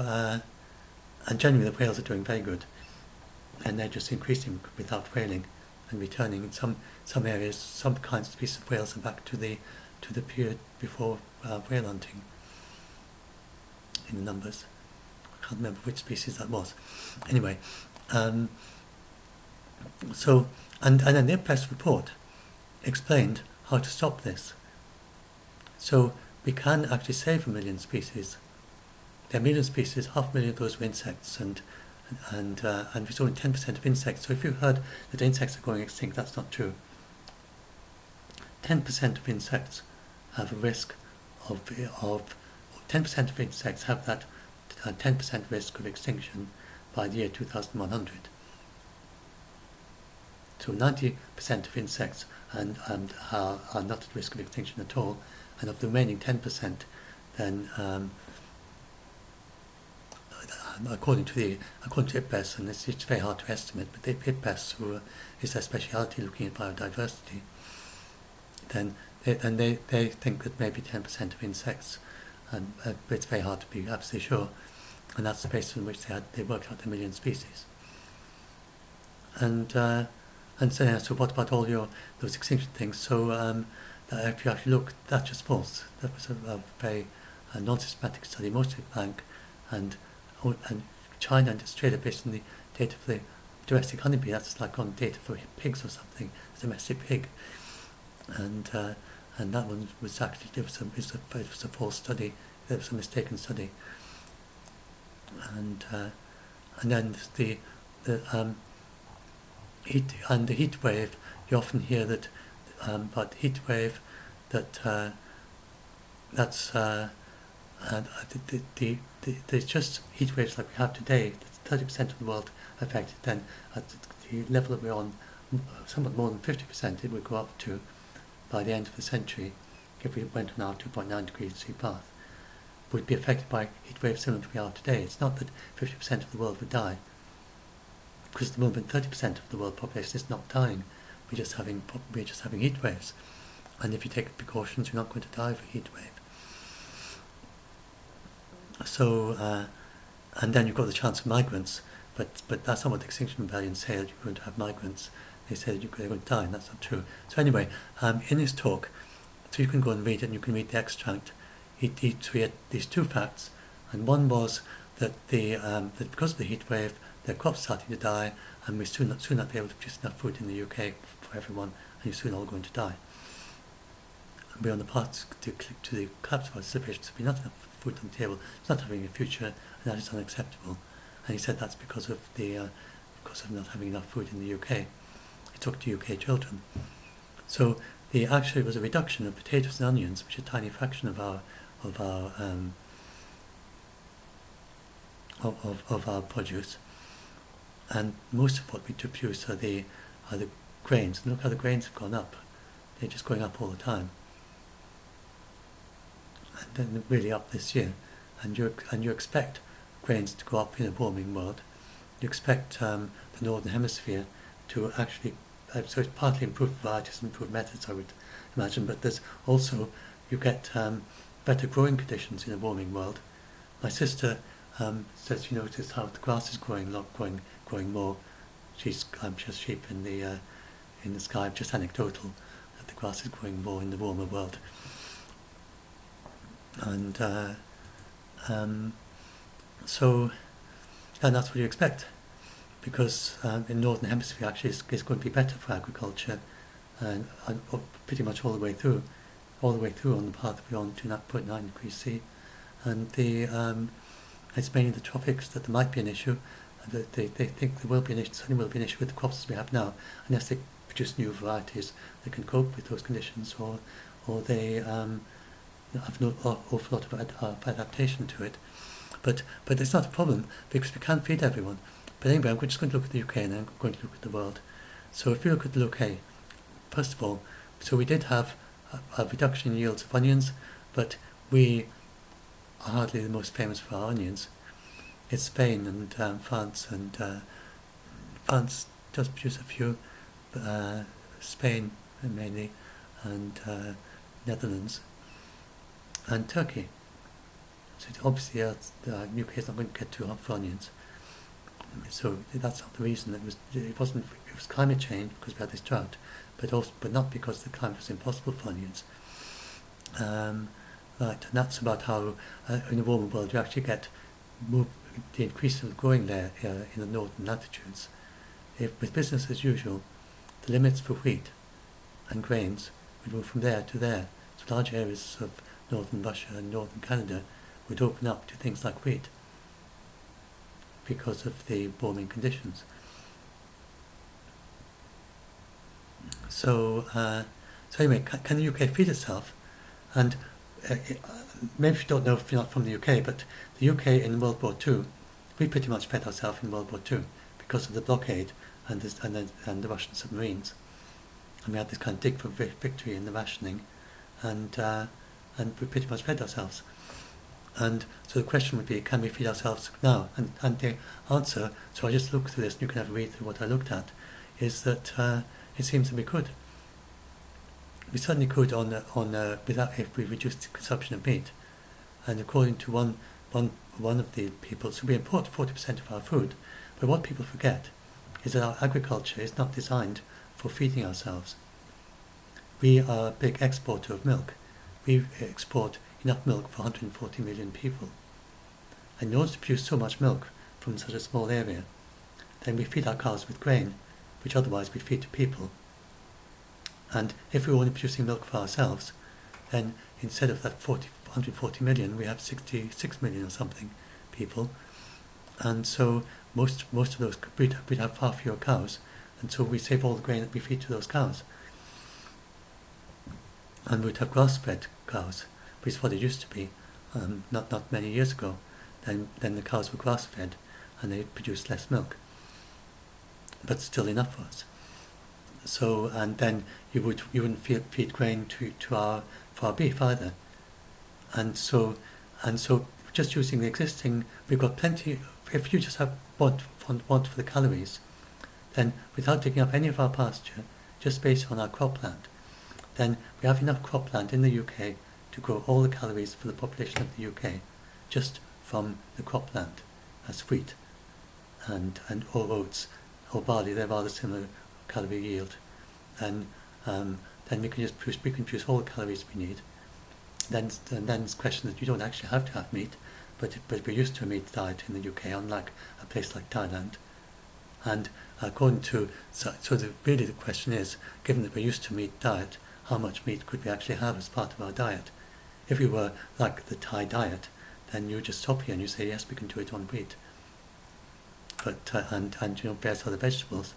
and generally the whales are doing very good, and they're just increasing without whaling and returning. In some areas, some kinds of species of whales are back to the period before whale hunting in the numbers. I can't remember which species that was. Anyway, so and then the IPCC report explained how to stop this. So we can actually save 1 million species. There are 1 million species, 500,000 of those were insects, and there's only 10% of insects. So if you heard that insects are going extinct, that's not true. 10% of insects have a risk of 10% of insects have that 10% risk of extinction by the year 2100. So 90% of insects are not at risk of extinction at all, and of the remaining 10%, then according to IPCC, and it's very hard to estimate, but the IPCC, who is their speciality looking at biodiversity, then they think that maybe 10% of insects, and it's very hard to be absolutely sure, and that's the basis on which they worked out 1 million species. And so what about all those extinction things? So if you actually look, that's just false. That was a very non-systematic study, mostly blank, and China and Australia based on the data for the domestic honeybee. That's like on data for pigs or something, domestic pig, and that one was actually it was a false study. It was a mistaken study, and then the heat wave. You often hear that about the heat wave that that's there's just heat waves like we have today. 30% of the world affected. Then at the level that we're on, somewhat more than 50%, it would go up to by the end of the century. If we went on our 2.9 degrees C path, would be affected by heat waves similar to we are today. It's not that 50% of the world would die, because at the moment 30% of the world population is not dying. We're just having heat waves, and if you take precautions, you're not going to die of a heat wave. So, and then you've got the chance of migrants, but that's not what the Extinction Rebellion said. You're going to have migrants. They said they're going to die, and that's not true. So anyway, in his talk, so you can go and read it, and you can read the extract. He had these two facts, and one was that that because of the heat wave, their crops starting to die, and we're soon not be able to produce enough food in the UK for everyone, and you're soon all going to die. And we're on the path to the collapse of our civilization, so we're not enough food on the table, it's not having a future, and that is unacceptable. And he said that's because of not having enough food in the UK. He talked to UK children. So actually was a reduction of potatoes and onions, which is a tiny fraction of our produce, and most of what we produce are the grains. And look how the grains have gone up; they're just going up all the time, and then really up this year. And you expect grains to go up in a warming world. You expect the northern hemisphere to actually so it's partly improved varieties and improved methods, I would imagine, but there's also you get better growing conditions in a warming world. My sister says, you notice how the grass is growing more. She has sheep in the sky. Just anecdotal that the grass is growing more in the warmer world, and so that's what you expect, because in northern hemisphere actually it's going to be better for agriculture, and pretty much all the way through on the path we're on 2.9 degrees C, and it's mainly the tropics that there might be an issue. They think there will be an issue. Certainly will be an issue with the crops we have now, unless they introduce new varieties that can cope with those conditions, or they have no awful lot of adaptation to it. But it's not a problem because we can't feed everyone. But anyway, I'm just going to look at the UK and then I'm going to look at the world. So if we look at the UK, first of all, so we did have a reduction in yields of onions, but we are hardly the most famous for our onions. It's Spain and France, and France does produce a few, Spain mainly, and Netherlands, and Turkey. So obviously the UK is not going to get too hot for onions. So that's not the reason. It was climate change because we had this drought, but not because the climate was impossible for onions. Right, and that's about how in the warmer world you actually get the increase of growing there in the northern latitudes. With business as usual, the limits for wheat and grains would move from there to there. So large areas of northern Russia and northern Canada would open up to things like wheat because of the warming conditions. So anyway, can the UK feed itself? And maybe you don't know if you're not from the UK, but the UK in World War II, we pretty much fed ourselves in World War II because of the blockade and the Russian submarines. And we had this kind of dig for victory in the rationing, and we pretty much fed ourselves. And so the question would be, can we feed ourselves now? And the answer, so I just looked through this, and you can have a read through what I looked at, is that it seems that we could. We certainly could without if we reduced the consumption of meat. And according to one of the people, so we import 40% of our food, but what people forget is that our agriculture is not designed for feeding ourselves. We are a big exporter of milk. We export enough milk for 140 million people. And in order to produce so much milk from such a small area, then we feed our cows with grain, which otherwise we feed to people. And if we were only producing milk for ourselves, then instead of that 140 million, we have 66 million or something people. And so most of those, we'd have far fewer cows, and so we save all the grain that we feed to those cows. And we'd have grass-fed cows, which is what it used to be, not many years ago. Then the cows were grass-fed, and they produced less milk, but still enough for us. So, and then you wouldn't feed grain for our beef either. And so just using the existing, we've got plenty. If you just have want for the calories, then without digging up any of our pasture, just based on our cropland, then we have enough cropland in the UK to grow all the calories for the population of the UK, just from the cropland, as wheat and or oats or barley. They're rather similar calorie yield, and then we can produce all the calories we need. Then it's a question that you don't actually have to have meat, but we're used to a meat diet in the UK, unlike a place like Thailand. And according to really the question is, given that we're used to a meat diet, how much meat could we actually have as part of our diet? If we were like the Thai diet, then you just stop here and you say yes, we can do it on wheat, but and various other vegetables.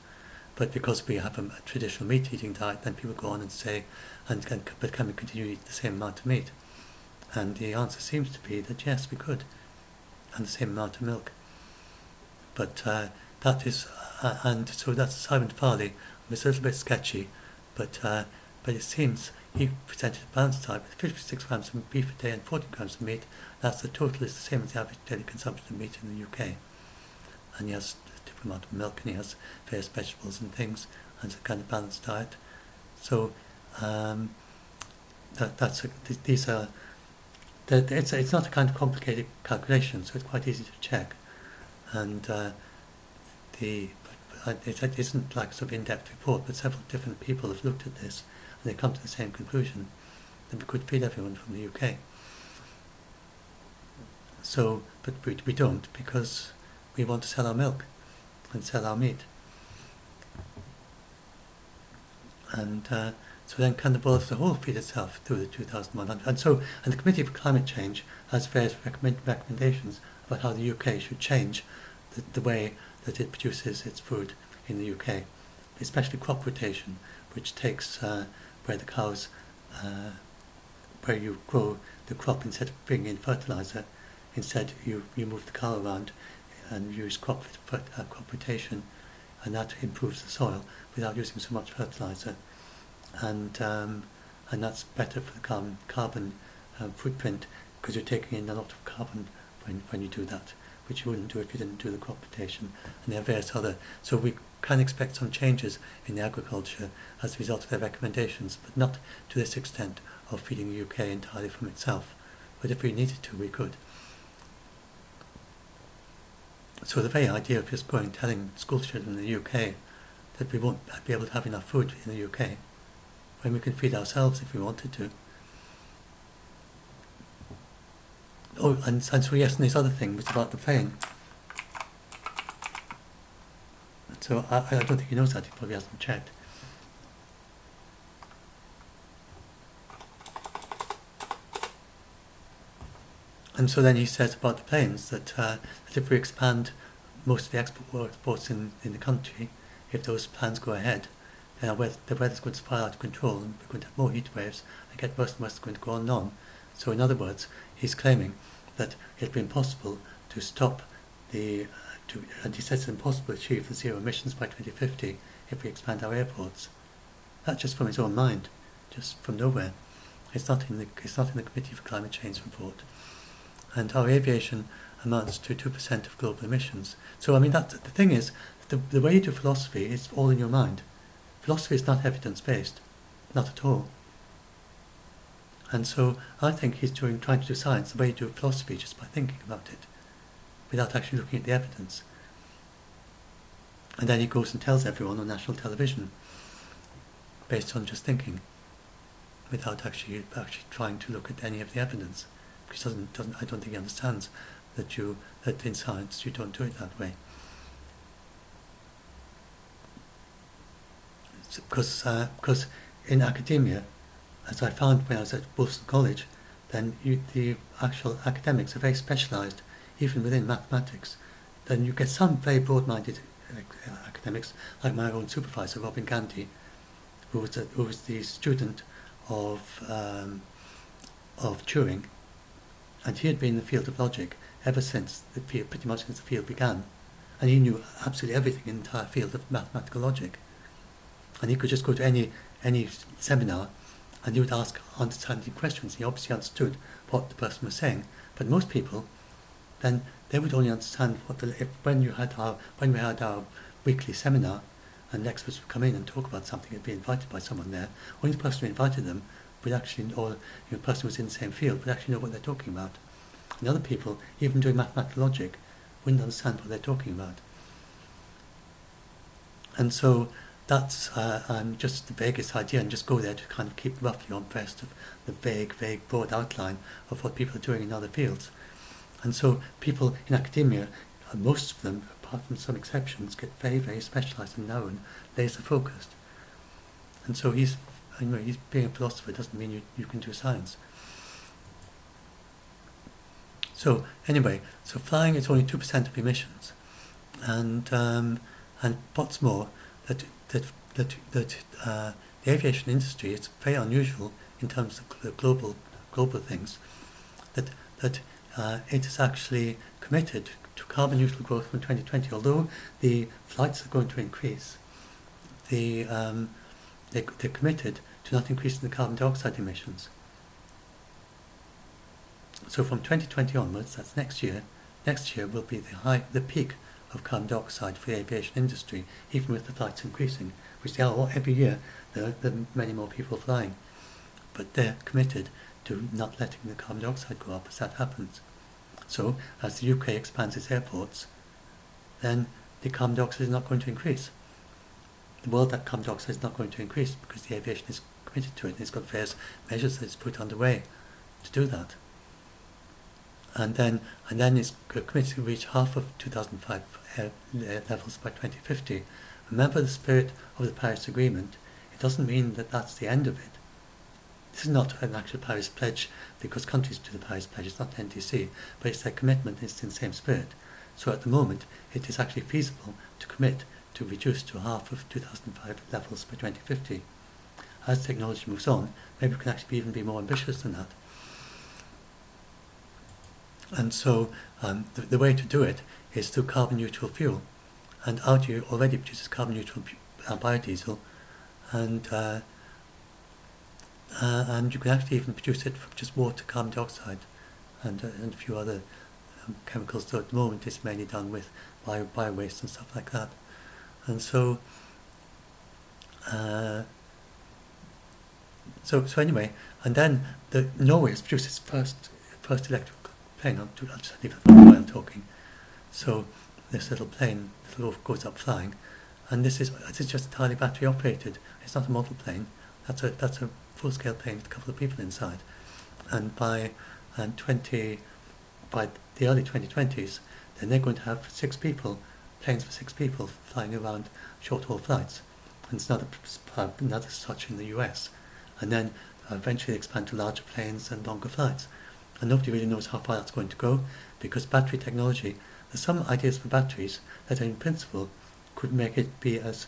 But because we have a traditional meat-eating diet, then people go on and say, but can we continue to eat the same amount of meat? And the answer seems to be that yes, we could, and the same amount of milk. But that is, and so that's Simon Farley. It's a little bit sketchy, but it seems he presented a balanced diet with 56 grams of beef a day and 40 grams of meat. That's the total is the same as the average daily consumption of meat in the UK. And he has a different amount of milk, and he has various vegetables and things, and it's a kind of balanced diet. So it's not a kind of complicated calculation, so it's quite easy to check. And it isn't like a sort of in-depth report, but several different people have looked at this, and they come to the same conclusion that we could feed everyone from the UK. So, but we don't, because we want to sell our milk and sell our meat. And so then can the world as a whole feed itself through the 2100? And the Committee for Climate Change has various recommendations about how the UK should change the way that it produces its food in the UK. especially crop rotation, which takes where the cows, where you grow the crop instead of bringing in fertilizer, instead you move the cow around and use crop rotation, and that improves the soil without using so much fertilizer, and that's better for the carbon footprint, because you're taking in a lot of carbon when you do that, which you wouldn't do if you didn't do the crop rotation. And there are various other, so we can expect some changes in the agriculture as a result of their recommendations, but not to this extent of feeding the UK entirely from itself. But if we needed to, we could. So the very idea of just telling school children in the UK that we won't be able to have enough food in the UK, when we can feed ourselves if we wanted to. Oh, and so yes, and this other thing was about the plane. So I don't think he knows that, he probably hasn't checked. And so then he says about the planes that if we expand most of the exports in the country, if those plans go ahead, then the weather's going to spiral out of control, and we're going to have more heat waves and get worse and worse, going to go on and on. So in other words, he's claiming that it'll be impossible to stop and he says it's impossible to achieve the zero emissions by 2050 if we expand our airports. That's just from his own mind, just from nowhere. It's not in the Committee for Climate Change report. And our aviation amounts to 2% of global emissions. So I mean, the thing is, the way you do philosophy is all in your mind. Philosophy is not evidence-based, not at all. And so I think he's trying to do science the way you do philosophy, just by thinking about it, without actually looking at the evidence. And then he goes and tells everyone on national television, based on just thinking, without actually trying to look at any of the evidence, because I don't think he understands that in science you don't do it that way. Because in academia, as I found when I was at Wolfson College, then the actual academics are very specialised, even within mathematics. Then you get some very broad-minded academics, like my own supervisor, Robin Gandy, who was the student of Turing, and he had been in the field of logic ever since pretty much since the field began, and he knew absolutely everything in the entire field of mathematical logic. And he could just go to any seminar, and he would ask understanding questions. He obviously understood what the person was saying, but most people, then they would only understand when we had our weekly seminar, and experts would come in and talk about something and be invited by someone there. Only the person who invited them would actually, or the person who was in the same field, would actually know what they're talking about. And other people, even doing mathematical logic, wouldn't understand what they're talking about. And so that's just the vaguest idea, and just go there to kind of keep roughly abreast of the vague, broad outline of what people are doing in other fields. And so people in academia, most of them, apart from some exceptions, get very, very specialised and narrow and laser-focused. And so he's being a philosopher doesn't mean you can do science. So anyway, so flying is only 2% of emissions, and what's more, that the aviation industry is very unusual in terms of the global things. That it is actually committed to carbon neutral growth from 2020. Although the flights are going to increase, they're committed to not increasing the carbon dioxide emissions. So from 2020 onwards, that's next year will be the peak of carbon dioxide for the aviation industry, even with the flights increasing, which they are every year. There are many more people flying, but they're committed to not letting the carbon dioxide go up as that happens. So as the UK expands its airports, then the carbon dioxide is not going to increase. The world, that carbon dioxide is not going to increase because the aviation is committed to it, and it's got various measures that it's put underway to do that. And then it's committed to reach half of 2005 levels by 2050. Remember the spirit of the Paris Agreement. It doesn't mean that that's the end of it. This is not an actual Paris Pledge, because countries do the Paris Pledge, it's not the NDC, but it's their commitment, it's in the same spirit. So at the moment, it is actually feasible to commit to reduce to half of 2005 levels by 2050. As technology moves on, maybe we can actually even be more ambitious than that. And so the way to do it is through carbon neutral fuel. And Audi already produces carbon neutral biodiesel, and you can actually even produce it from just water, carbon dioxide, and a few other chemicals. So at the moment it's mainly done with bio waste and stuff like that. And so so anyway, and then Norway has produced its first electric plane. I'll just leave that while I'm talking. So this little plane goes up flying, and this is just entirely battery operated. It's not a model plane. That's a full scale plane with a couple of people inside. And by the early 2020s, then they're going to have planes for 6 people flying around short haul flights. And it's another such in the US. And then eventually expand to larger planes and longer flights. And nobody really knows how far that's going to go, because battery technology, there's some ideas for batteries that in principle could make it be as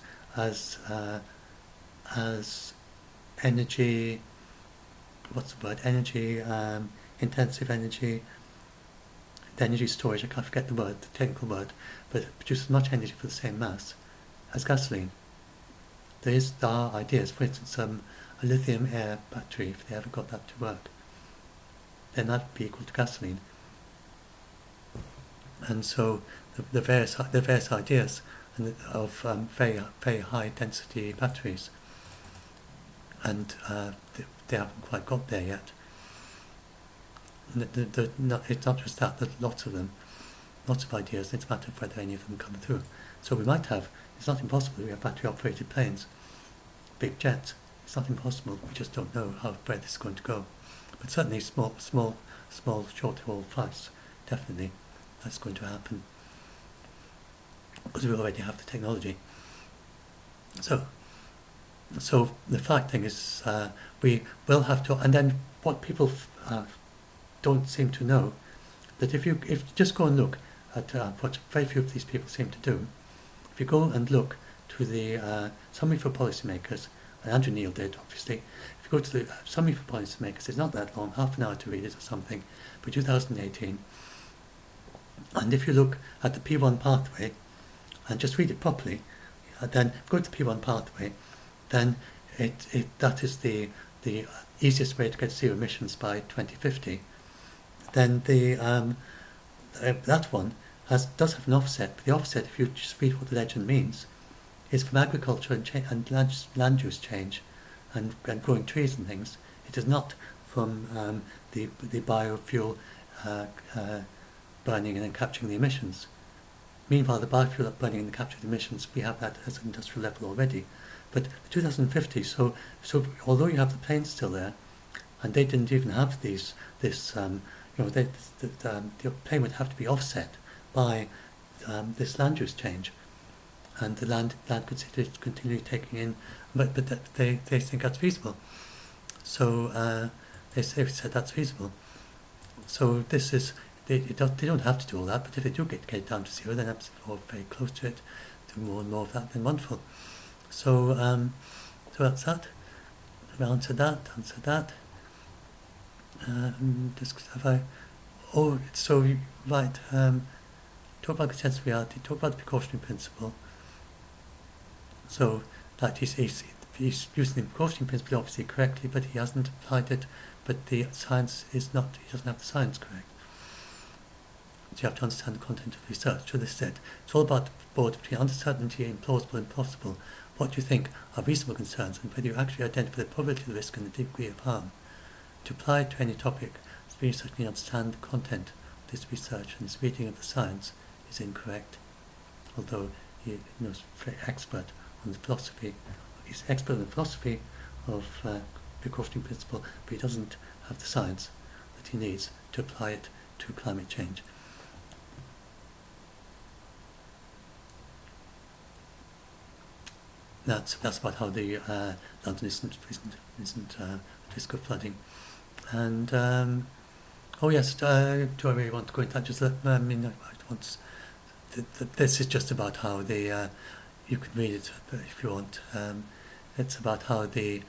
energy, intensive energy, the energy storage, I can't forget the technical word, but it produces much energy for the same mass as gasoline. There are ideas, for instance, a lithium air battery, if they ever got that to work, then that would be equal to gasoline. And so the various ideas of very high density batteries, and they haven't quite got there yet. It's not just that, there's lots of them, lots of ideas. It's a matter of whether any of them come through. So we might have, it's not impossible, we have battery operated planes, big jets. It's not impossible, we just don't know how far this is going to go. But certainly small short haul flights, definitely that's going to happen, because we already have the technology. So the fact thing is, we will have to, and then what people don't seem to know, that if you just go and look at what very few of these people seem to do, if you go and look to the Summary for Policymakers, and Andrew Neil did, obviously. If you go to the Summary for Policymakers, it's not that long, half an hour to read it or something, for 2018. And if you look at the P1 pathway, and just read it properly, then go to the P1 pathway, then that is the easiest way to get zero emissions by 2050. Then that one does have an offset, but the offset, if you just read what the legend means, is from agriculture and land use change and growing trees and things. It is not from the biofuel burning and then capturing the emissions. Meanwhile, the biofuel burning and capturing the emissions, we have that at an industrial level already. But 2050, so although you have the planes still there, and they didn't even have the plane would have to be offset by this land use change. And the land could continue taking in, but they think that's feasible. So they said that's feasible. So this is they don't have to do all that, but if they do get it down to zero, then that's very close to it. Do more and more of that, then wonderful. So that's that. I've answered that. Just have I? Oh, so right. Talk about consensus reality. Talk about the precautionary principle. So that he's using the precautionary principle obviously correctly, but he hasn't applied it. But the science is not. He doesn't have the science correct. So you have to understand the content of research. So this said, it's all about the border between uncertainty and plausible and possible. What do you think are reasonable concerns, and whether you actually identify the probability of the risk and the degree of harm. To apply it to any topic, you certainly understand the content of this research, and this reading of the science is incorrect. Although he knows very expert on the philosophy, he's expert on the philosophy of precautionary principle, but he doesn't have the science that he needs to apply it to climate change. That's about how the London isn't at risk of flooding. And oh yes, do I really want to go into that? Just I want. This is just about how the you can read it if you want. It's about how they're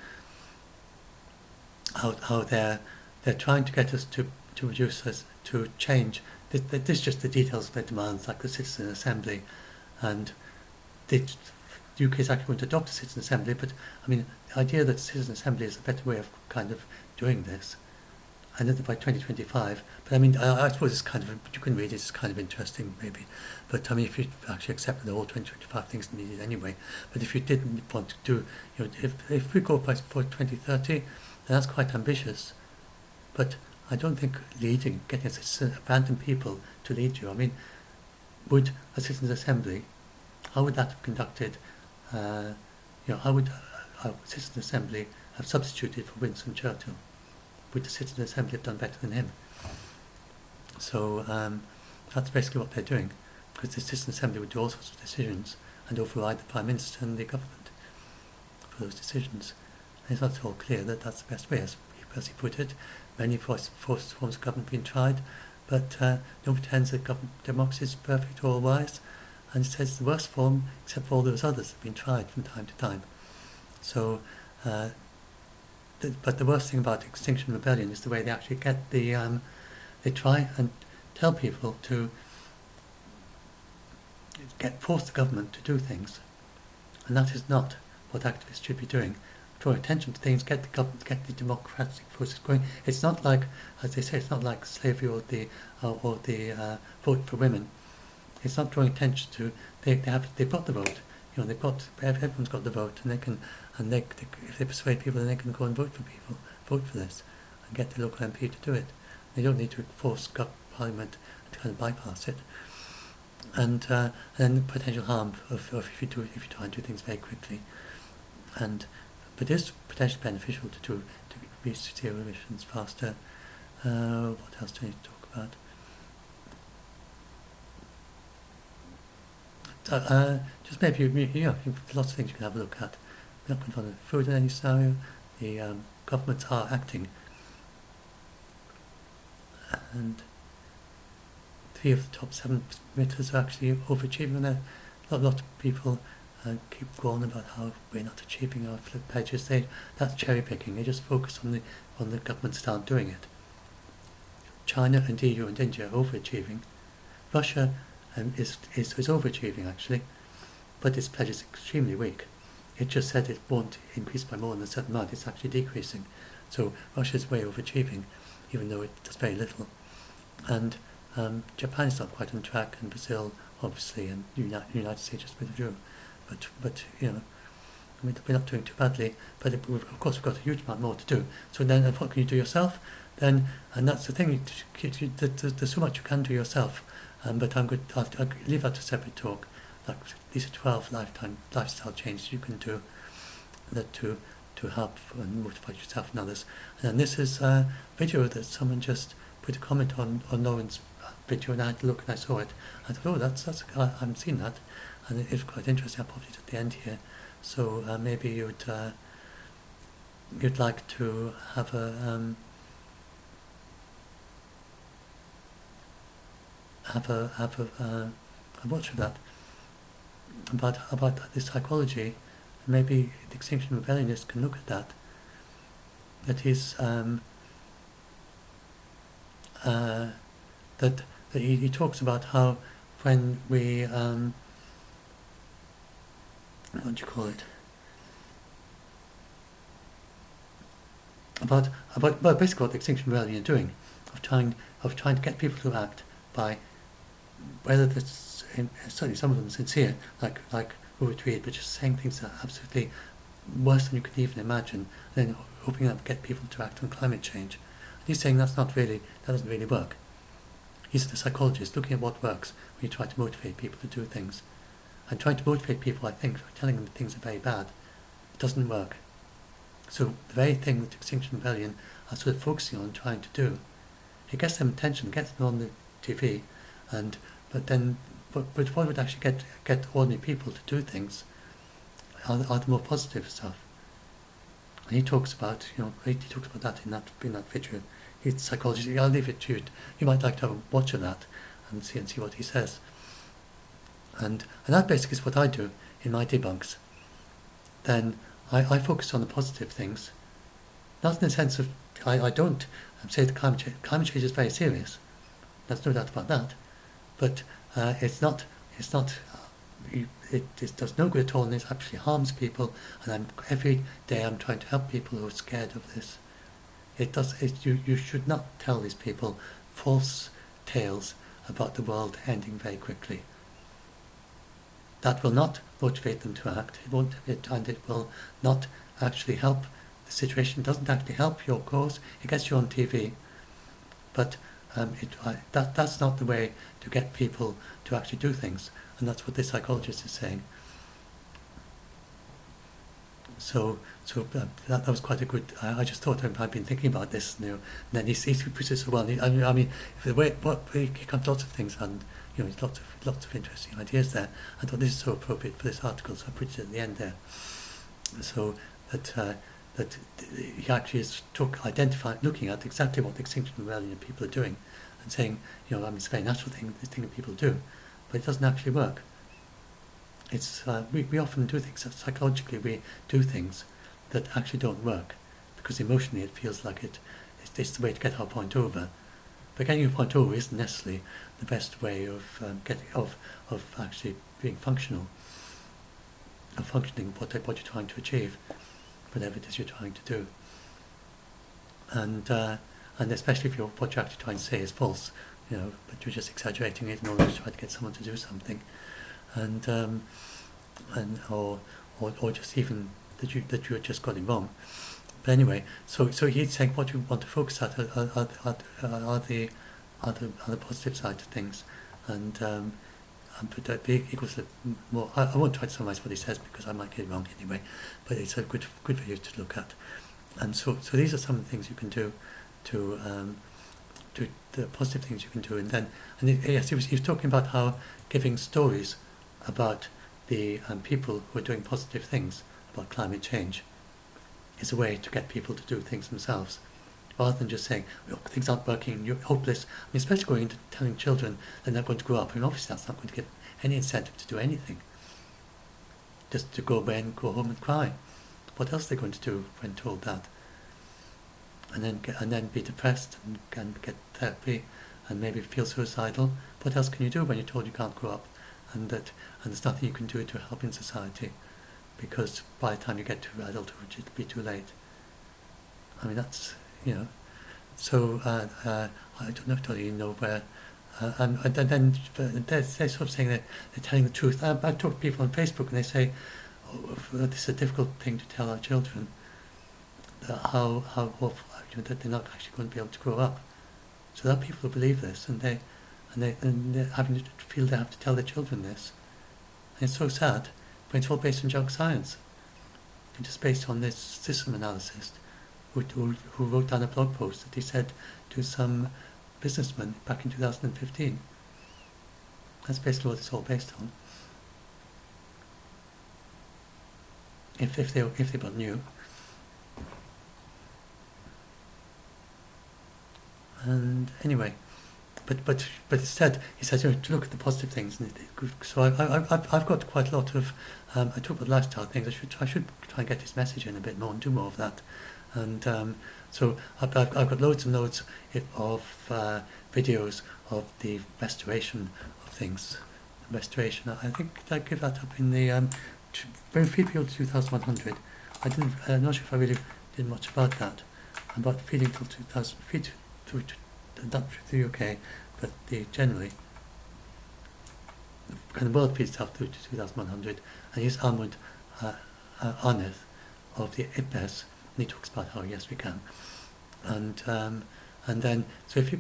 trying to get us to reduce us, to change. This is just the details of their demands, like the Citizen Assembly, and the UK is actually going to adopt a Citizen Assembly, but I mean, the idea that Citizen Assembly is a better way of kind of doing this, I know that by 2025, but I mean, I suppose it's kind of, you can read it, it's kind of interesting maybe, but I mean, if you actually accepted the whole 2025 things needed anyway, but if you didn't want to do, you know, if we go by for 2030, then that's quite ambitious, but I don't think getting random people to lead you, I mean, would a Citizens' Assembly, how would that have conducted, how would a Citizens' Assembly have substituted for Winston Churchill? Would the Citizens' Assembly have done better than him? So that's basically what they're doing, because the Citizens' Assembly would do all sorts of decisions and override the Prime Minister and the government for those decisions. And it's not at all clear that that's the best way, as he put it. Many forms of government have been tried, but no one pretends that democracy is perfect or all wise, and it says it's the worst form, except for all those others that have been tried from time to time. So, but the worst thing about Extinction Rebellion is the way they actually get they try and tell people to force the government to do things, and that is not what activists should be doing. Draw attention to things, get the government, get the democratic process going. It's not like, as they say, it's not like slavery or the vote for women. It's not drawing attention to. They've got the vote. You know, everyone's got the vote, and if they persuade people, then they can go and vote for this, and get the local MP to do it. They don't need to force Parliament to kind of bypass it. And then the potential harm of if you try and do things very quickly, but it is potentially beneficial to reach zero emissions faster. What else do I need to talk about? Just maybe lots of things you can have a look at. We're not going to find food in any scenario. The governments are acting, and 3 of the top 7 emitters are actually overachieving there. A lot of people keep going about how we're not achieving our pledges. That's cherry picking. They just focus on the governments that aren't doing it. China and EU and India are overachieving. Russia is overachieving actually, but its pledge is extremely weak. It just said it won't increase by more than a certain amount. It's actually decreasing. So Russia is way overachieving, even though it does very little. And Japan is not quite on track, and Brazil obviously, and the United States just withdrew. But you know, I mean, we're not doing too badly. But of course, we've got a huge amount more to do. So then, what can you do yourself? Then, and that's the thing. There's so much you can do yourself. But I'll leave that to a separate talk. Like these are 12 lifestyle changes you can do to help and motivate yourself and others. And then this is a video that someone just put a comment on Lauren's video, and I had to look and I saw it. I thought, oh, I haven't seen that, and it is quite interesting. I popped it at the end here. So maybe you'd like to have a watch of that about this psychology. Maybe the Extinction Rebellionists can look at that. That is that he talks about how when we what do you call it? About basically what the Extinction Rebellion are doing, of trying to get people to act by, whether that's certainly some of them sincere, like Robert Reed, but just saying things that are absolutely worse than you could even imagine, and then hoping that get people to act on climate change. And he's saying that doesn't really work. He's a psychologist looking at what works when you try to motivate people to do things. And trying to motivate people, I think, by telling them that things are very bad, it doesn't work. So the very thing that Extinction Rebellion are sort of focusing on trying to do, it gets them attention, gets them on the TV, but what would actually get ordinary people to do things are the more positive stuff. And he talks about that in that video. He's a psychologist. I'll leave it to you. You might like to have a watch of that and see what he says. And that basically is what I do. in my debunks, then I focus on the positive things. Not in the sense of, I don't say that climate change is very serious. There's no doubt about that. But it does no good at all, and it actually harms people. And every day I'm trying to help people who are scared of this. You should not tell these people false tales about the world ending very quickly. That will not motivate them to act. And it will not actually help the situation. It doesn't actually help your cause. It gets you on TV, but that's not the way to get people to actually do things. And that's what this psychologist is saying. So that was quite a good. I just thought I'd been thinking about this, and then he puts it so well. I mean, the way he comes lots of things, and there's lots of interesting ideas there. I thought this is so appropriate for this article, so I put it at the end there. So that he actually is looking at exactly what the Extinction Rebellion people are doing, and saying, it's a very natural thing, this thing that people do, but it doesn't actually work. It's we often do things, psychologically we do things that actually don't work, because emotionally it feels like it's the way to get our point over. But getting your point over isn't necessarily the best way of actually being functional, of functioning what you're trying to achieve, whatever it is you're trying to do. And especially if what you're actually trying to say is false, but you're just exaggerating it in order to try to get someone to do something, or just even that you had just got it wrong. But anyway, so he's saying what you want to focus at are the positive side of things, and but that equals more. I won't try to summarize what he says because I might get it wrong anyway, but it's a good video to look at. And so these are some of the things you can do to the positive things you can do. And yes, he was talking about how giving stories about the people who are doing positive things about climate change is a way to get people to do things themselves, rather than just saying, things aren't working, you're hopeless. I mean, especially going into telling children they're not going to grow up. I mean, obviously that's not going to give any incentive to do anything. Just to go away and go home and cry. What else are they going to do when told that? And then be depressed and get therapy and maybe feel suicidal. What else can you do when you're told you can't grow up, and there's nothing you can do to help in society, because by the time you get to adulthood it'll be too late. I mean, that's, so I don't know where, and then they're sort of saying that they're telling the truth. I talk to people on Facebook and they say, this is a difficult thing to tell our children, how awful, that they're not actually going to be able to grow up. So there are people who believe this, and they're having to feel they have to tell their children this. And it's so sad, but it's all based on junk science. It's just based on this system analysis who wrote down a blog post that he said to some businessman back in 2015. That's basically what it's all based on. If they but knew. And anyway, but instead he says, to look at the positive things. And so I've got quite a lot of. I talk about lifestyle things. I should try and get this message in a bit more and do more of that. And so I've got loads and loads of videos of the restoration of things. Restoration. I think I give that up in the Bring Feed People to 2100. I'm not sure if I really did much about that. About feeding till 2000 feed to not the UK, but generally the kind of world feeds itself through to 2100, and he's Ahmed Aneth of the IPCC, and he talks about how yes we can, and then so if you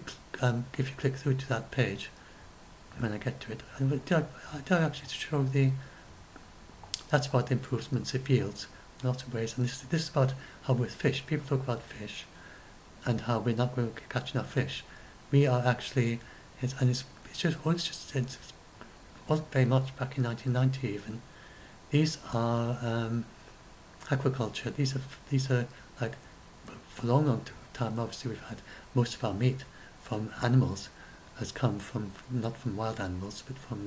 click through to that page, when I get to it, I do actually show that's about the improvements it yields in lots of ways, and this is about how with fish, people talk about fish and how we're not going to catch enough fish. We are actually, it wasn't very much back in 1990 even. These are aquaculture. These are like, for a long time obviously we've had most of our meat from animals has come from, not from wild animals, but from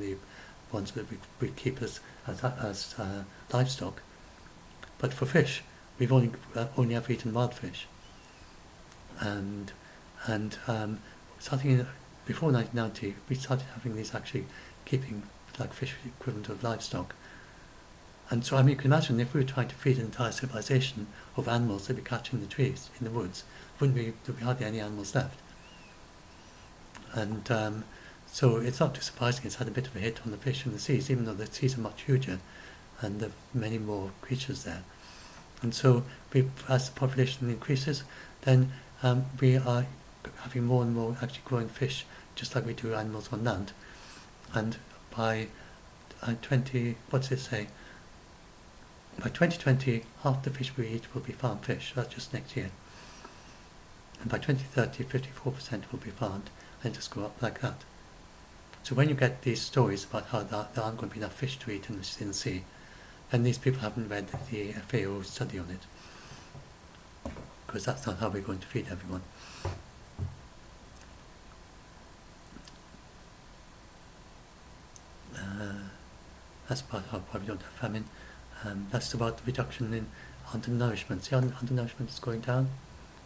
ones that we keep as livestock. But for fish, we've only ever eaten wild fish. And starting before 1990, we started having these actually keeping like fish equivalent of livestock. And so, I mean, you can imagine if we were trying to feed an entire civilization of animals that we catch in the trees, in the woods, there'd be hardly any animals left. And so it's not too surprising it's had a bit of a hit on the fish in the seas, even though the seas are much huger and there are many more creatures there. And so as the population increases, then we are having more and more actually growing fish, just like we do animals on land. And by 20, what does it say? By 2020, half the fish we eat will be farmed fish. That's just next year. And by 2030, 54% will be farmed, and just go up like that. So when you get these stories about how there aren't going to be enough fish to eat in the sea, then these people haven't read the FAO study on it, because that's not how we're going to feed everyone. That's about how we don't have famine. That's about the reduction in undernourishment. See how undernourishment is going down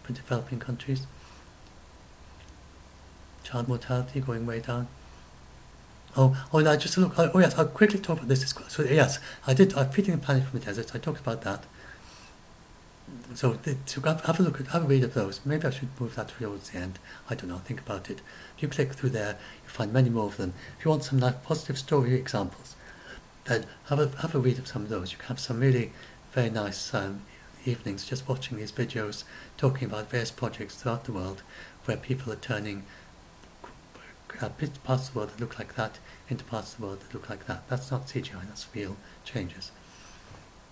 for developing countries? Child mortality going way down. Now just to look. Yes, I'll quickly talk about this. So yes, I'm feeding the planet from the desert. I talked about that. So have a read of those. Maybe I should move that towards the end. I don't know. Think about it. If you click through there, you'll find many more of them. If you want some like positive story examples, then have a read of some of those. You can have some really very nice evenings just watching these videos, talking about various projects throughout the world where people are turning parts of the world that look like that into parts of the world that look like that. That's not CGI, that's real changes.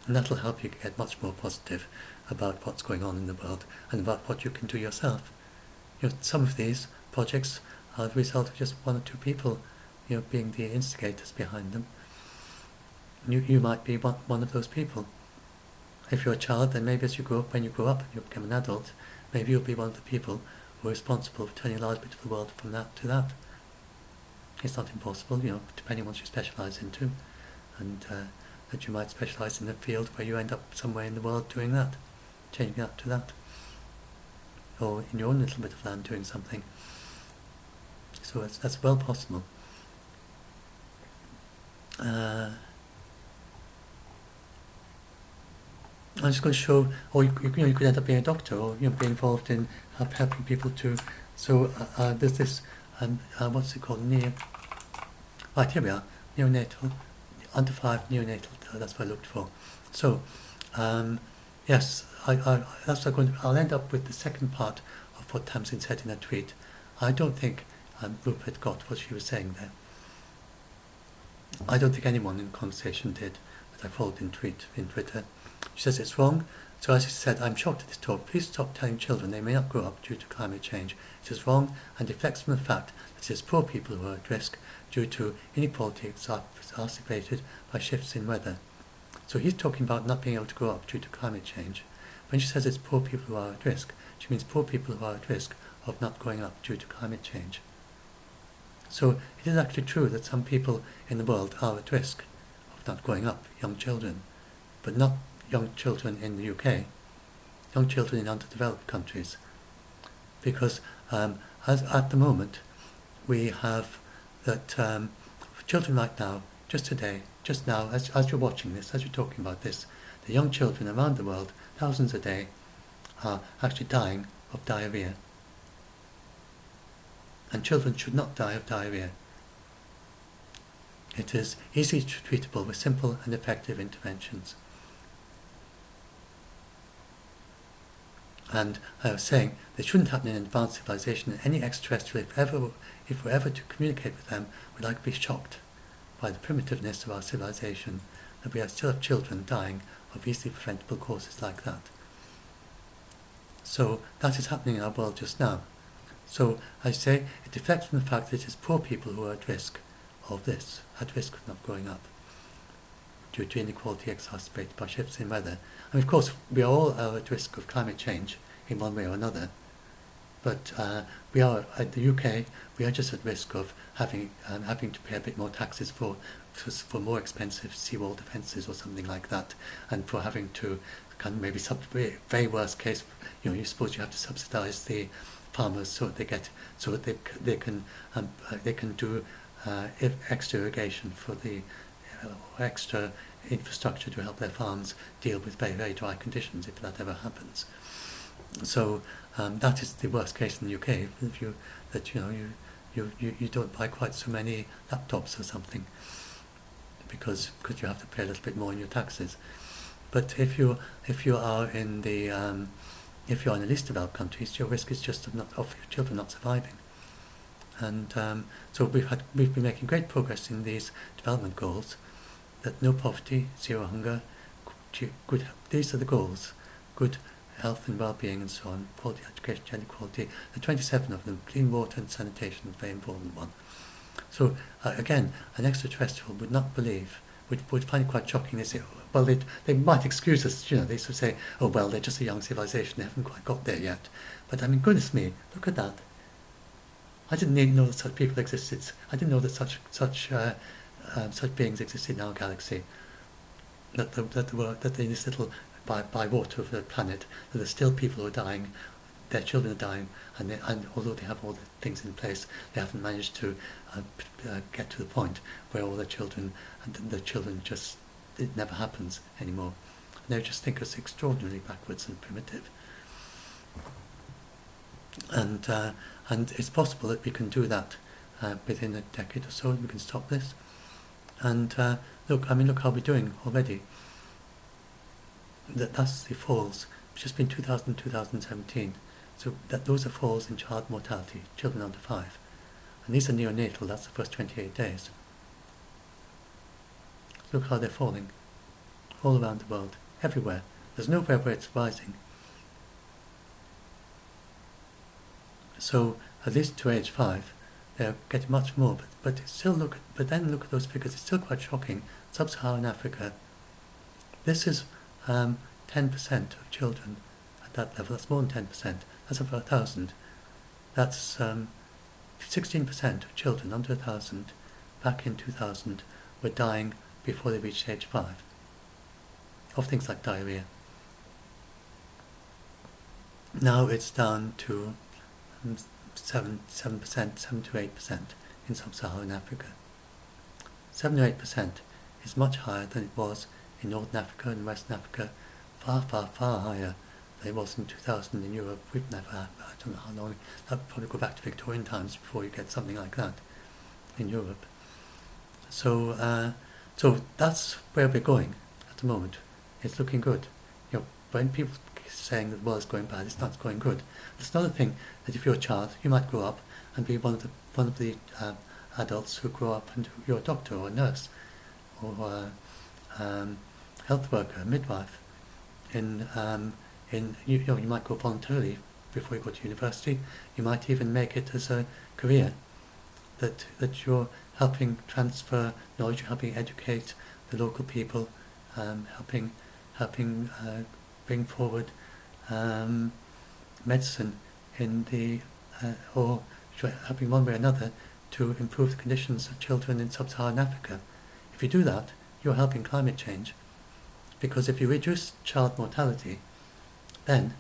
And that'll help you get much more positive about what's going on in the world and about what you can do yourself. Some of these projects are the result of just one or two people being the instigators behind them. You might be one of those people. If you're a child, then maybe when you grow up and you become an adult, maybe you'll be one of the people who are responsible for turning a large bit of the world from that to that. It's not impossible, depending on what you specialise into, and that you might specialise in a field where you end up somewhere in the world doing that, changing that to that, or in your own little bit of land doing something. So that's well possible. I'm just going to show, or you could end up being a doctor, or be involved in helping people to. So there's this, what's it called? Right, here we are, neonatal, under 5 neonatal. That's what I looked for. So yes, that's what I'll end up with the second part of what Tamsin said in her tweet. I don't think Rupert got what she was saying there. I don't think anyone in the conversation did, but I followed in Twitter. She says it's wrong. So as she said, I'm shocked at this talk. Please stop telling children they may not grow up due to climate change. It is wrong and deflects from the fact that it is poor people who are at risk due to inequality exacerbated by shifts in weather. So he's talking about not being able to grow up due to climate change. When she says it's poor people who are at risk, she means poor people who are at risk of not growing up due to climate change. So it is actually true that some people in the world are at risk of not growing up, young children, but not young children in the UK, young children in underdeveloped countries. Because as at the moment, we have that children right now, just now, as you're watching this, as you're talking about this, the young children around the world, thousands a day, are actually dying of diarrhea. And children should not die of diarrhea. It is easily treatable with simple and effective interventions. And I was saying, this shouldn't happen in an advanced civilization. Any extraterrestrial, if we're ever to communicate with them, would like to be shocked by the primitiveness of our civilization, that we still have children dying of easily preventable causes like that. So that is happening in our world just now. So I say it deflects from the fact that it is poor people who are at risk of this, at risk of not growing up due to inequality exacerbated by shifts in weather. And of course, we all are at risk of climate change in one way or another. But we are, at the UK, we are just at risk of having to pay a bit more taxes for for more expensive seawall defences or something like that, and for having to kind of maybe very worst case, you suppose you have to subsidise the farmers so that they can do extra irrigation for the extra infrastructure to help their farms deal with very, very dry conditions if that ever happens. So that is the worst case in the UK. If you don't buy quite so many laptops or something because you have to pay a little bit more in your taxes. But if you are in the if you're in the least developed countries, your risk is just of your children not surviving. And so we've been making great progress in these development goals. That no poverty, zero hunger, good. These are the goals: good health and well-being, and so on. Quality education, gender equality. The 27 of them. Clean water and sanitation is a very important one. So again, an extraterrestrial would not believe. Would find it quite shocking. They say, well, they might excuse us. They sort of say, oh well, they're just a young civilization. They haven't quite got there yet. But I mean, goodness me, look at that. I didn't even know that such people existed. I didn't know that such beings existed in our galaxy. That in this little by water of the planet, that there's still people who are dying, their children are dying, and although they have all the things in place, they haven't managed to get to the point where all their children just, it never happens anymore. And they just think us extraordinarily backwards and primitive. And it's possible that we can do that within a decade or so. We can stop this. And look how we're doing already. That's the falls. It's just been 2017. So those are falls in child mortality, children under 5. And these are neonatal, that's the first 28 days. Look how they're falling. All around the world, everywhere. There's nowhere where it's rising. So at least to age 5, they're getting much more. But then look at those figures. It's still quite shocking. Sub-Saharan Africa. This is 10% of children at that level. That's more than 10%. That's over 1,000. That's 16% of children under 1,000 back in 2000 were dying before they reached age 5 of things like diarrhea. Now it's down to 7%, 7 to 8% in Sub-Saharan Africa. 7 to 8% is much higher than it was in Northern Africa and Western Africa, far, far, far higher than it was in 2000 in Europe. We've never had, I don't know how long, that would probably go back to Victorian times before you get something like that in Europe. So that's where we're going at the moment. It's looking good. When people saying that the world's going bad, it's not going good. There's another thing, that if you're a child, you might grow up and be one of the adults who grow up and you're a doctor or a nurse or health worker, midwife. You might go voluntarily before you go to university. You might even make it as a career. That you're helping transfer knowledge, you're helping educate the local people, helping bring forward medicine in the or helping one way or another to improve the conditions of children in sub-Saharan Africa. If you do that, you're helping climate change, because if you reduce child mortality, then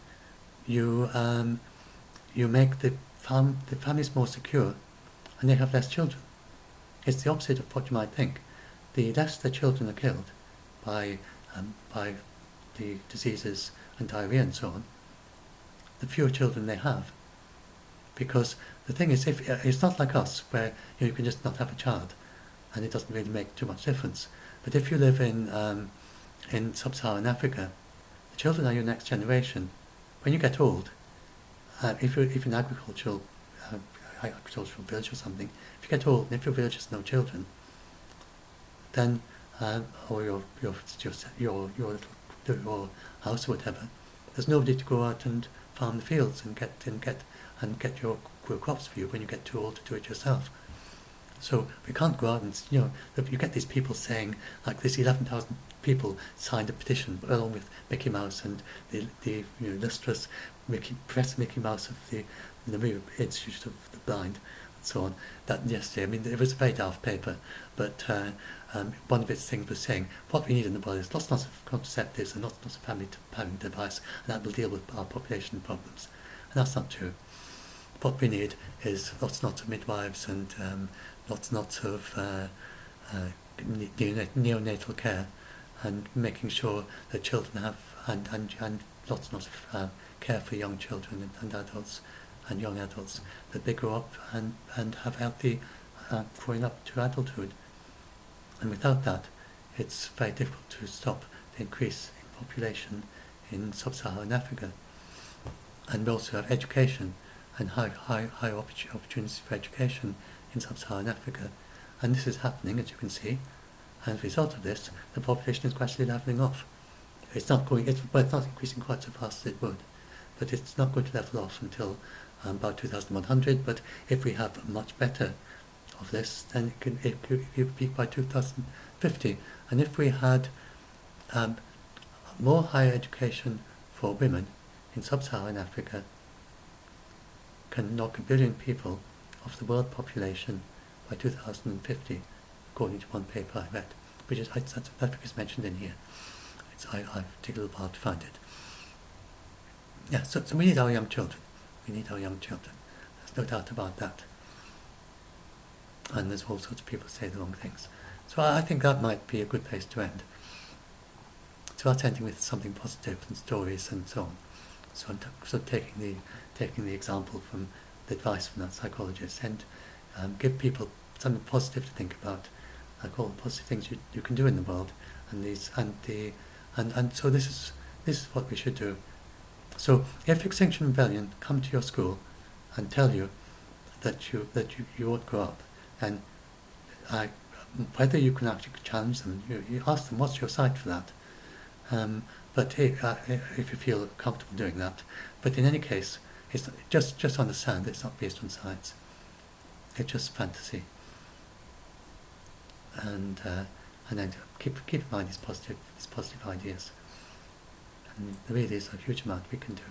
you make the families more secure, and they have less children. It's the opposite of what you might think. The less the children are killed by the diseases and diarrhea and so on, the fewer children they have. Because the thing is, if it's not like us, where you can just not have a child, and it doesn't really make too much difference. But if you live in sub-Saharan Africa, the children are your next generation. When you get old, if you're an agricultural village or something, if you get old and if your village has no children, then or your house or whatever, there's nobody to go out and farm the fields and get your crops for you when you get too old to do it yourself. So we can't go out and, you get these people saying, like this 11,000 people signed a petition along with Mickey Mouse and the illustrious Professor Mickey Mouse of the Institute of the Blind and so on. That yesterday, it was a very daft paper, but one of its things was saying what we need in the world is lots and lots of contraceptives and lots and lots of family planning device, and that will deal with our population problems. And that's not true. What we need is lots and lots of midwives and lots and lots of neonatal care, and making sure that children have and lots and lots of care for young children and adults and young adults, that they grow up and have healthy growing up to adulthood. And without that, it's very difficult to stop the increase in population in sub-Saharan Africa. And we also have education and high opportunities for education in sub-Saharan Africa. And this is happening, as you can see. And as a result of this, the population is gradually levelling off. It's not increasing quite so fast as it would, but it's not going to level off until about 2100. But if we have much better of this, then it could peak by 2050. And if we had more higher education for women in sub-Saharan Africa, can knock 1 billion people off the world population by 2050, according to one paper I read, which is that is mentioned in here. I've taken a little while to find it. Yeah, so we need our young children. We need our young children. There's no doubt about that. And there's all sorts of people who say the wrong things. So I think that might be a good place to end. So that's ending with something positive and stories and so on. So I'm sort of taking the example from the advice from that psychologist, and give people something positive to think about, like all the positive things you can do in the world, and so this is what we should do. So if Extinction Rebellion come to your school and tell you that you won't grow up, and whether you can actually challenge them, you ask them what's your cite for that. But if you feel comfortable doing that, but in any case, it's just understand it's not based on science. It's just fantasy. And then keep in mind these positive ideas. And there really is a huge amount we can do.